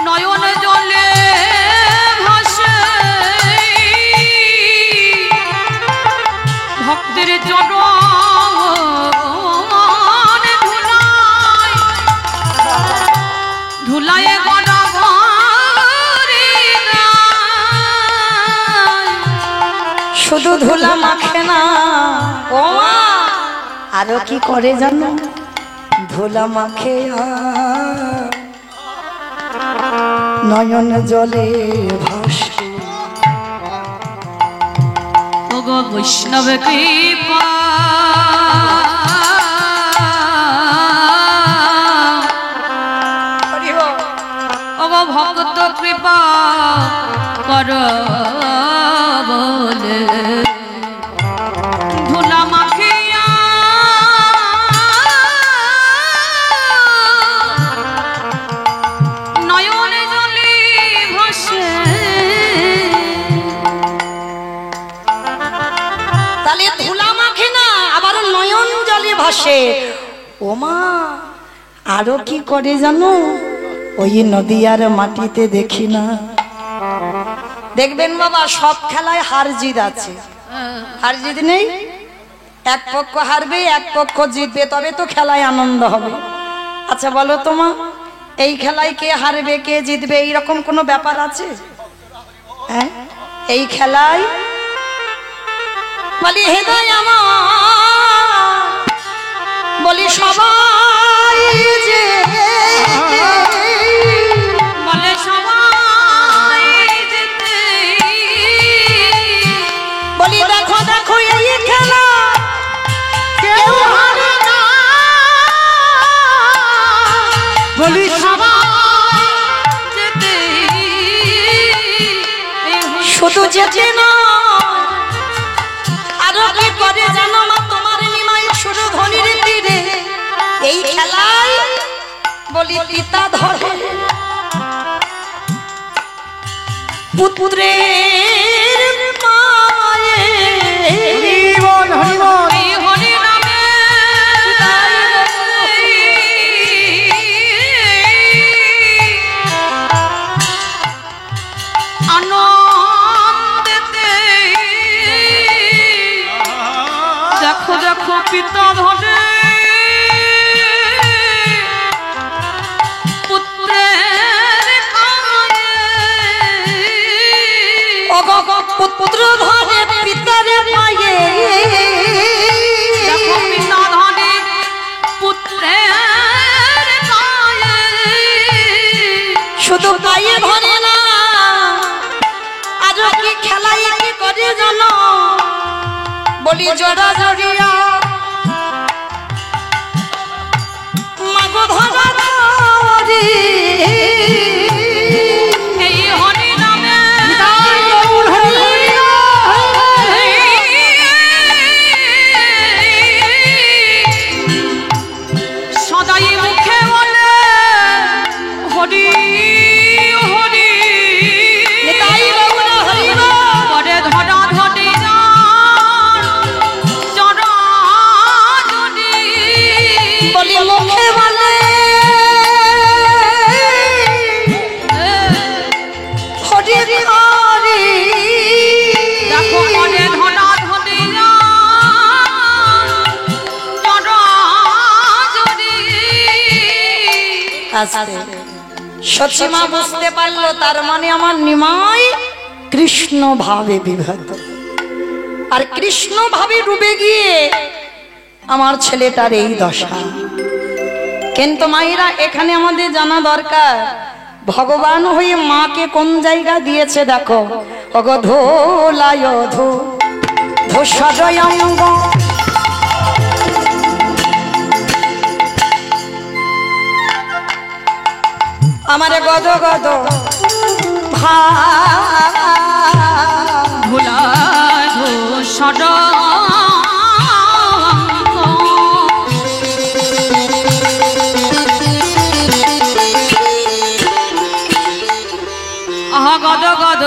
নয়ন জলে ভাসে ভক্তের চরণ ধুলায় ধুলায় গড়া ভরে শুধু ধুলা মাখে না, ও মা আরো কি করে জানো? ধুলা মাখে নয়ন জলে ভাসে। ওগো বৈষ্ণব কৃপা ওগো ভক্ত কৃপা কর বলে ধুলা মাখিয়া নয়নে জলে ভাসে। তাহলে ধুলা মাখে না, আবার নয়ন জলে ভাসে। ও মা আরো কি করে জানো? ওই নদীয়ার মাটিতে দেখি না, দেখবেন বাবা সব খেলায় হার জিত আছে, হার জিত নেই। এক পক্ষ হারবে, এক পক্ষ জিতবে, তবে তো খেলায় আনন্দ হবে। আচ্ছা বলো তোমা, এই খেলায় কে হারবে কে জিতবে এইরকম কোনো ব্যাপার আছে? হ্যাঁ, এই খেলায় বলি হৃদয় আমার, বলি সবাই যে বলে সবাই যেতে বলি সবাই যেতে শুধু যেতে না আরো কি করে জানো মা তোমার নিমাই শুরু ধনির তীরে এই খেলায় বলি পিতা ধরে পুত্রের মায়ে এই হরি নামে আনন্দেতে দেখো দেখো পিতা ধরে পুত্র ধরে পিতারে মায়ে দেখো পিতা ধরে পুত্রের মায়ে শুধু পায়ে ধরে না আরো কি খেলাই কি করে জানো বলি জড়া জড়িয়া মাগো ধরা ধরি এই হরি নামে সদাই মুখে বলে হরি হরি তাই বাবুরা হরিব পরে ধরা ধরি জড়া জড়ি বলি মুখে বলে হরি হরি দেখো পরে ধরা ধরি জড়া জড়ি আস্তে সচিমা বুঝতে পারলো তার মানে আমার নিমাই কৃষ্ণ ভাবে বিভক্ত আর কৃষ্ণ ভাবে ডুবে গিয়ে আমার ছেলেটার এই দশা কিন্তু মায়েরা এখানে আমাদের জানা দরকার ভগবান হয়ে মাকে কোন জায়গা দিয়েছে দেখো অগধোলায় ধো ধোসদয়ঙ্গ আমার গদ গদ ভা ভোলা ঘোষড আহা গদ গদ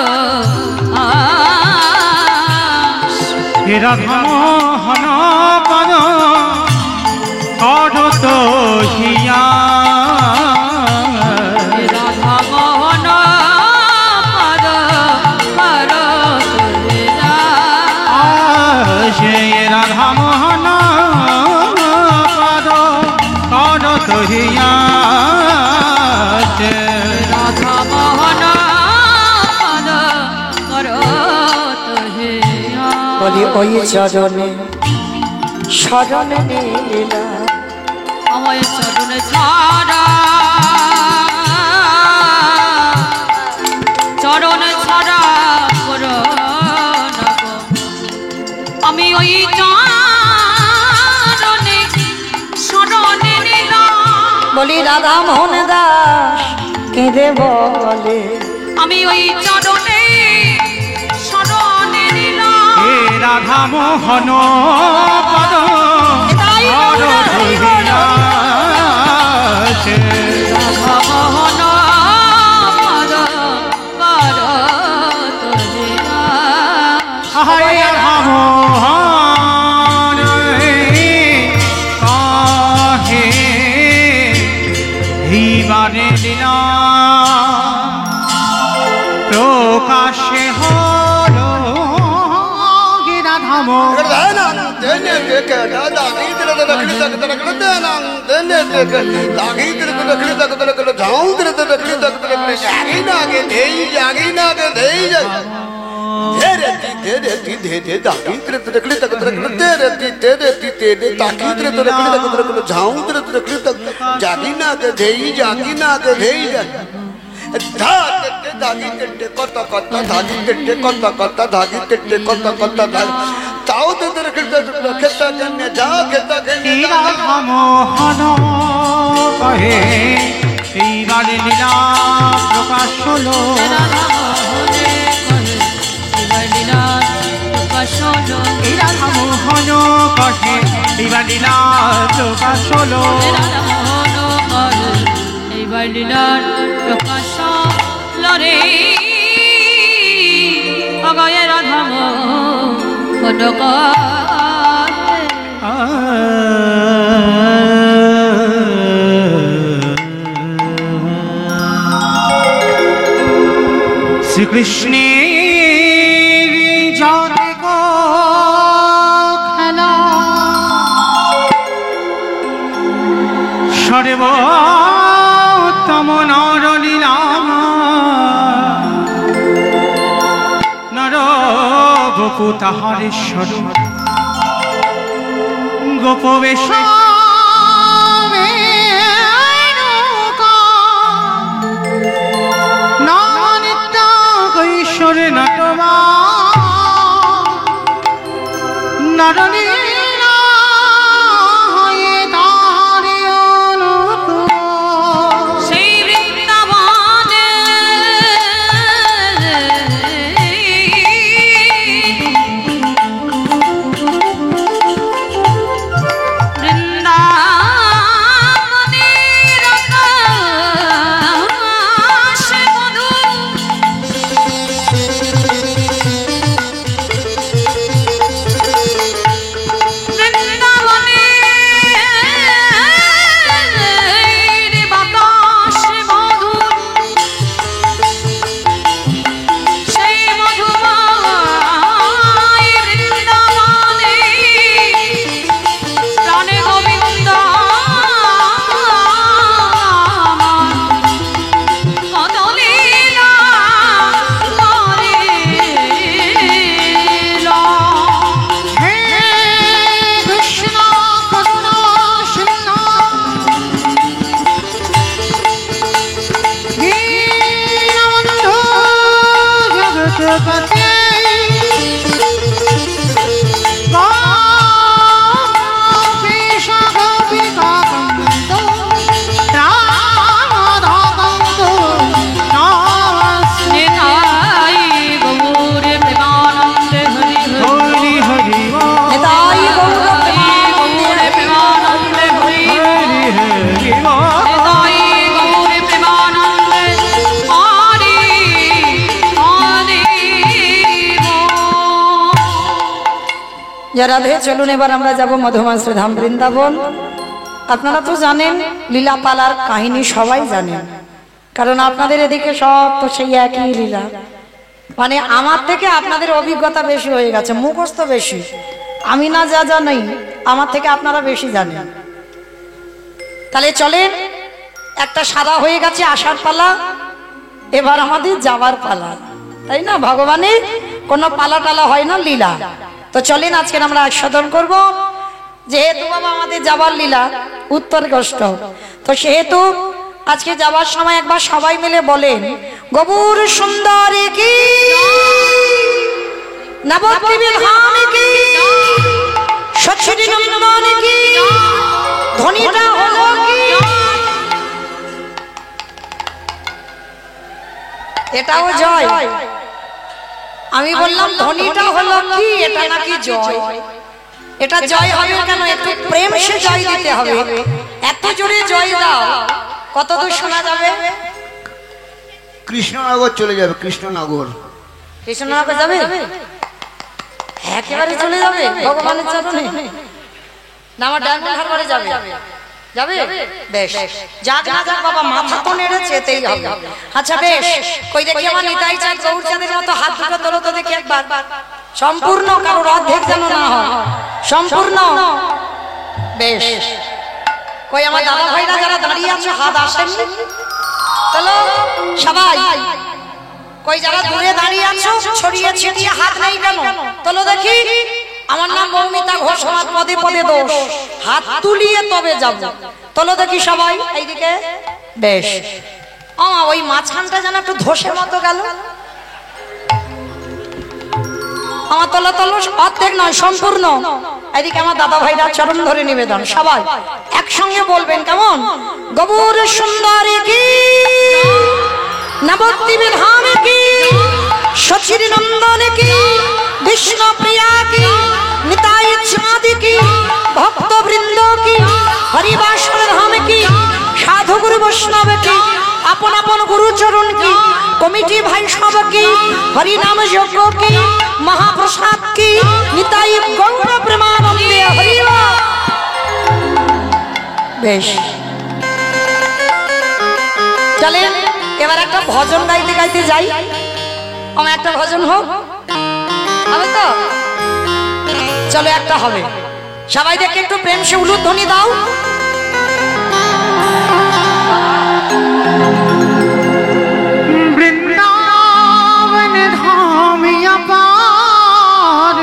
রাধা মোহন পদ অঢত হিয়া রাধা মোহন পদ সে রাধা মোহন পদ অঢত হিয়া রাধা মোহন পদ করত হে বলি ওই চরণে শরণে নীলা আমায় চরণে ছাড়া চরণে ছাড়া করো না গো। আমি ওই চরণে শরণে নিলাম বলি রাধা মোহন দাস কেঁদে বলে আমি ওই চরণে শরণে নিলাম হে রাধা মোহন পদ তাই অঢত হিয়া রাধা মোহন পদ করত হে হায় রাধা মোহন কাহে হিবারে লীলা প্রকাশে হলো হে রাধা মোহন রাধা মোহন কহে এইবারে লীলা প্রকাশ হলো রাধা মোহনে কহে এবার লীলার প্রকাশ হলো এই রাধা মোহন কহে এইবার লীলা প্রকাশ হলো রাধা মোহন কহে এইবার লীলার প্রকাশ হলো রে অগয়ে রাধা মোহন কহে শ্রীকৃষ্ণের জয় গো খেলা সর্বোত্তম নরলীলা নরবপু তাহারেশ্বর গোপবেশ ঈশ্বরে নটমা নরলীলা হয়ে তাহারে অনুকূল সেই বৃন্দাবনে বৃন্দাবনের আকাশে মধু বৃন্দাবনের বাতাসে মধু সেই মধুময় বৃন্দাবনে প্রাণে গোবিন্দ কত লীলা করিল। হে কৃষ্ণ করুণা সিন্ধু দীনবন্ধু জগৎপতি গোপীশ গোপিকাকান্ত রাধাকান্ত নমস্তে নিতাই গৌর প্রেমানন্দে হরি হরি হরি নিতাই গৌর গৌর প্রেমানন্দে হরি হরি হরি নিতাই গৌর প্রেমানন্দে হরি হরি যারা ভে চলুন এবার আমরা যাব মধুমাস ধাম বৃন্দাবন। আপনারা তো জানেন লীলা পালার কাহিনী সবাই জানেন, কারণ আপনাদের এদিকে সব তো সেই একই লীলা। মানে আমার থেকে আপনাদের অভিজ্ঞতা বেশি হয়ে গেছে, মুখস্থ বেশি। আমি না যা জানি আমার থেকে আপনারা বেশি জানেন। তাহলে চলেন, একটা সাদা হয়ে গেছে আসার পালা, এবার আমাদের যাওয়ার পালা, তাই না? ভগবানের কোনো পালা টালা হয় না, লীলা। তো চলেন আজকে আমরা আস্বাদন করব। যেহেতু বাবা আমাদের যাবার লীলা উত্তর কষ্ট, তো সেহেতু আজকে যাবার সময় একবার সবাই মিলে বলেন গৌর সুন্দরী কি, নবদ্বীপের ধাম কি, সচ্ছিদি নন্দন কি, ধ্বনিটা হলো কি। এটাও জয়। আমি বললাম ধ্বনিটা হলো কি, এটা নাকি জয়। এটা জয় হবে কেন? একটু প্রেম সে জয় দিতে হবে। এত জোরে জয় দাও, কত দূর শোনা যাবে? কৃষ্ণনগর চলে যাবে, কৃষ্ণনগর। কৃষ্ণনগর যাবে, একেবারে চলে যাবে ভগবানের চরণে। না আমার ডায়মন্ড হারবারে যাবে? যাবে? বেশ, যাক না যাক বাবা, মাথা তো নেড়েছে, এতেই হবে। আচ্ছা বেশ, কই দেখি আমার নিতাই চাঁদ গৌরচাঁদের মতো হাত দুটো তোলো তো দেখি একবার। সম্পূর্ণ, কারোর অর্ধেক যেন না হয়, সম্পূর্ণ। বেশ, কই আমার দাদা ভাইরা যারা দাঁড়িয়ে আছে হাত আসেননি তোলো সবাই। কই যারা দূরে দাঁড়িয়ে আছো ছড়িয়ে ছিটিয়ে হাত নেই কেন? তোলো দেখি। আমার নাম মৌমিতা ঘোষ, আমার পদে পদে দোষ, হাত তুলিয়ে তবে যাব। তোলো দেখি সবাই এইদিকে। বেশ, ওই মাঝখানটা যেন একটু ধসের মতো গেল। আমার তোলো তোলো, অর্ধেক নয় সম্পূর্ণ। এদিকে আমার দাদা ভাইরা চরণ ধরে নিবেদন, সবাই একসঙ্গে বলবেন, কেমন? গৌর সুন্দরী কি, নবদ্বীপ ধাম কি, সচির নন্দন কি, বিষ্ণু প্রিয়া কি, নিতাই চাঁদ কি, ভক্ত বৃন্দ কি, হরিবাসর ধাম কি, সাধু গুরু বৈষ্ণব কি, আপন আপন গুরুচরণ কি, কমিটি ভাই সব কি, হরিনাম যজ্ঞ কি, মহাপ্রসাদ কি, নিতাই গৌর প্রেমানন্দে হরিবা। বেশ, চলেন এবার একটা ভজন গাইতে গাইতে যাই। আমার একটা ভজন হোক, হবে তো? চলো একটা হবে। সবাই দেখে একটু প্রেম সে উলুধ্বনি দাও। বৃন্দাবন ধামিয়া পার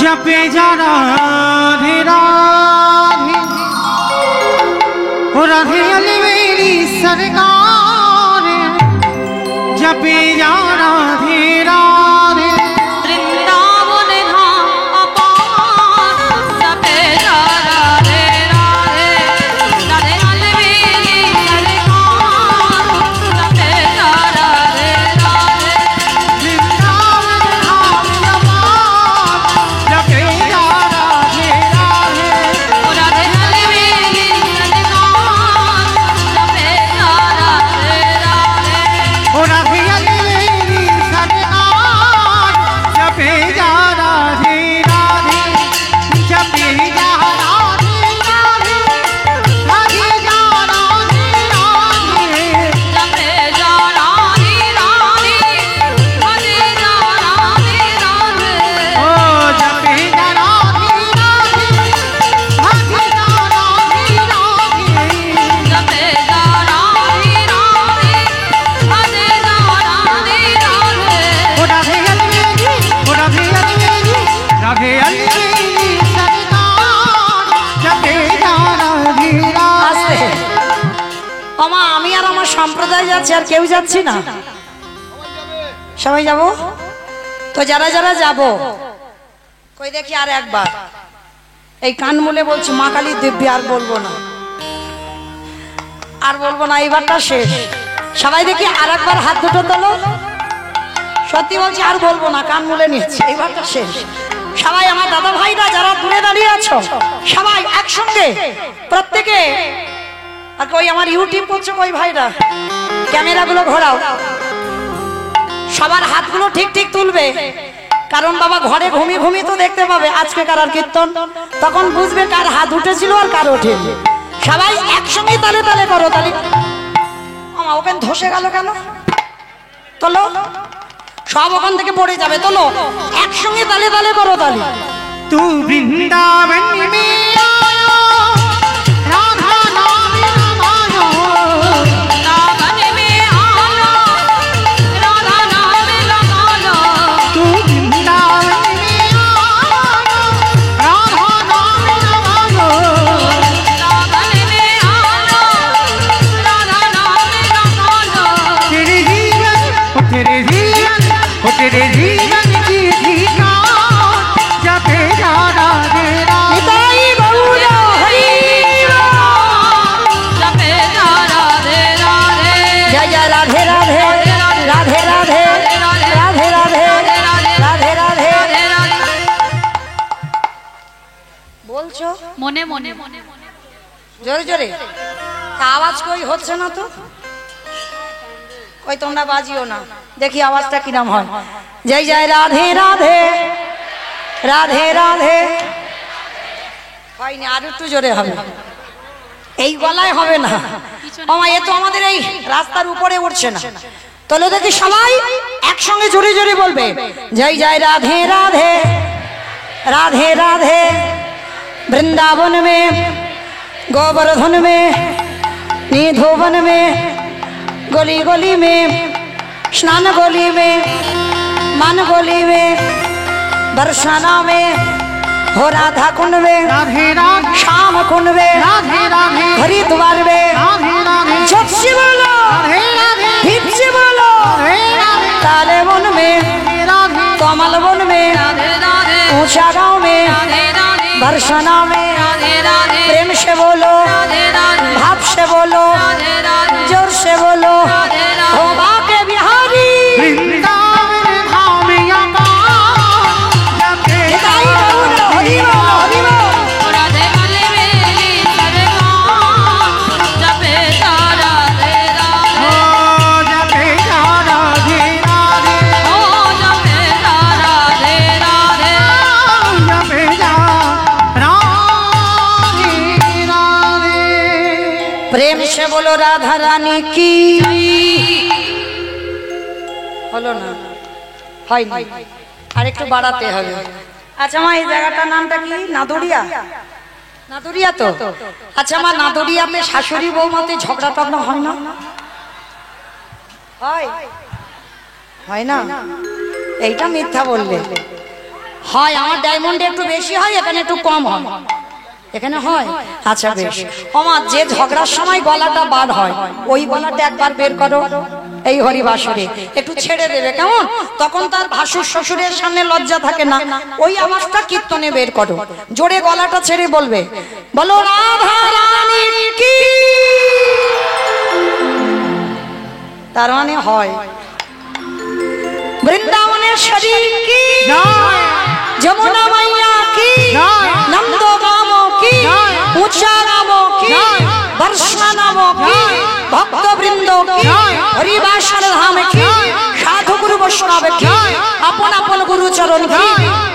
জপে যারা রাধে রাধে, ও রাধে अली मेरी सरकार जपे जा राधे राधे। বৃন্দাবন ধাম অপার জপে যা রাধে রাধে, রাধে আলবেলি সরকার জপে যা রাধে রাধে। বৃন্দাবন ধামিয়া পার জপে जा राधे राधे, ও রাধে আলবেলি সরকার জপে যা রাধে রাধে। ओ राधे अली मेरी सरकार जपे जा राधे राधे, जपे जा राधे राधे, राधे जा राधे राधे। जपे जा राधे राधे, राधे जा राधे राधे। ओ जपे जा राधे राधे, राधे जा राधे राधे। जपे जा राधे राधे, राधे जा राधे राधे। ओ राधे अली मेरी, ओ राधे अली मेरी, राधे अली मेरी सरकार जपे जा राधे আসতে राधे। আমা, আমি আর আমার সম্প্রদায় যাচ্ছি, আর কেউ যাচ্ছি না। সবাই যাব তো? যারা যারা যাব কই দেখি আর একবার এই কান মুলে বলছি, মা কালী দিব্যি, আর বলবো না, আর বলবো না, এইবারটা শেষ। সবাই দেখি আর একবার হাত দুটো তোলো। সত্যি বলছি, আর বলবো না, কান মুলে নিয়েছি, এইবারটা শেষ। সবাই আমার দাদা ভাইরা যারা দূরে দাঁড়িয়ে আছো, সবাই একসঙ্গে প্রত্যেকে। আর কই আমার ইউটিউব করছো কই ভাইরা, ক্যামেরাগুলো ঘোরাও, সবার হাতগুলো ঠিক ঠিক তুলবে। কারণ বাবা ঘরে ঘুমি ঘুমি তো দেখতে পাবে আজকে কার আর কীর্তন, তখন বুঝবে কার হাত উঠেছিল আর কার ওঠেনি। সবাই একসঙ্গে তালে তালে করো, তালে। আমা ওখানে ধসে গেল কেন? তোলো, সব ওখান থেকে পড়ে যাবে, তোলো, একসঙ্গে তালে তালে করো, তালে। तू वृंदावन में आयो, राधा नाम रमायो। वृंदावन में आना, राधा नाम लगा लो। तू वृंदावन में आयो, राधा नाम रमायो। वृंदावन में आना, राधा नाम लगा लो। तेरे जीवन, ओ तेरे जीवन, ओ तेरे जीवन की ठिकान जपे जा राधे राधे। নিতাই গৌর হরি जपे जा राधे राधे। জয় জয় রাধে রাধে, রাধে রাধে, রাধে রাধে, রাধে রাধে। বলছো মনে মনে মনে মনে জোরে জোরে, তা আওয়াজ কই হচ্ছে না তো? কই তোমরা বাজিও না, দেখি আওয়াজটা কিরম হয়। জয় জয় রাধে রাধে, রাধে রাধে। হয়নি, আর একটু জোরে হবে। এই গলায় হবে না মামা, এ তো আমাদের এই রাস্তার উপরে উঠছে না। তাহলে দেখি সবাই একসঙ্গে জোরে জোরে বলবে, জয় জয় রাধে রাধে, राधे राधे। वृंदावन में, गोवर्धन में, निधोवन में, गली गली में, स्नान गली में, मन गली में, दर्शना में, हो राधा कुंड में, राधे राधे, श्याम कुंड में, राधे राधे, हरिद्वार में, राधे राधे, झट से बोलो, राधे राधे, हिप से बोलो, राधे राधे, काले वन में, राधे कमल वन में, राधे राधे ऊंचा गांव में, राधे राधे दर्शना में राधे राधे प्रेम से बोलो, राधे राधे भाव से बोलो, राधे राधे जोर से बोलो, राधे राधे हो बाके बिहारी वृंदावन धाम आकार जपे निताई गौर हरि बोल हरि बोल। राधे गले मेरी सरकार जपे राधे राधे जपे राधे राधे ओ जपे राधे राधे जपे राधे राधे। प्रेम से बोलो राधा रानी की হলো না হয়নি আর একটু বাড়াতে হবে। আচ্ছা মা এই জায়গাটার নামটা কি? নাদুরিয়া, নাদুরিয়া তো। আচ্ছা মা নাদুরিয়াতে শাশুড়ি বৌমাতে ঝগড়া টগড়া হয় না? হয় হয় না? এইটা মিথ্যা বললে হয়। আমার ডায়মন্ডে একটু বেশি হয়, এখানে একটু কম হয়। এখানে হয়? আচ্ছা বেশ। আমার যে ঝগড়ার সময় গলাটা বার হয় ওই গলাটা একবার বের করো এই হরিবাসরে, একটু ছেড়ে দেবে কেমন? তখন তার ভাসুর শ্বশুরের সামনে লজ্জা থাকে না। ওই আওয়াজটা কীর্তনে বের করো, জোরে গলাটা ছেড়ে বলবে, বলো রাধা রানী কি। তার মানে হয়। বৃন্দাবনের শরীর কি, যমুনা মাইয়া কি, নন্দগাম কি, উঁচা নাম কি, বর্ষা নাম কি, ভক্তবৃন্দ কি, হরিবাসর ধাম কি, সাধু গুরু বৈষ্ণব কি, আপন আপন গুরু চরণ কি,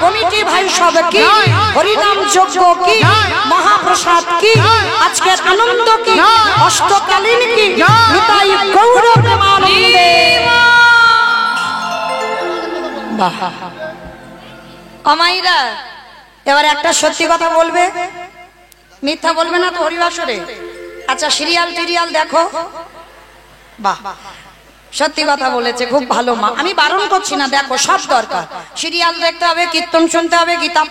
কমিটি ভাই সব কি, হরিনাম যজ্ঞ কি, মহাপ্রসাদ কি, আজকের আনন্দ কি, অষ্টকালীন কি, নিতাই গৌর প্রেমানন্দে। বাহ। অমাইরা এবার একটা সত্যি কথা বলবে, মিথ্যা বলবে না তো হরিবাসরে? আচ্ছা সিরিয়াল টিরিয়াল দেখো? বাহ, সত্যি কথা বলেছে, খুব ভালো মা। আমি বারণ করছি না, দেখো সব দরকার। সিরিয়াল দেখতে হবে, কীর্তন শুনতে হবে, গীতা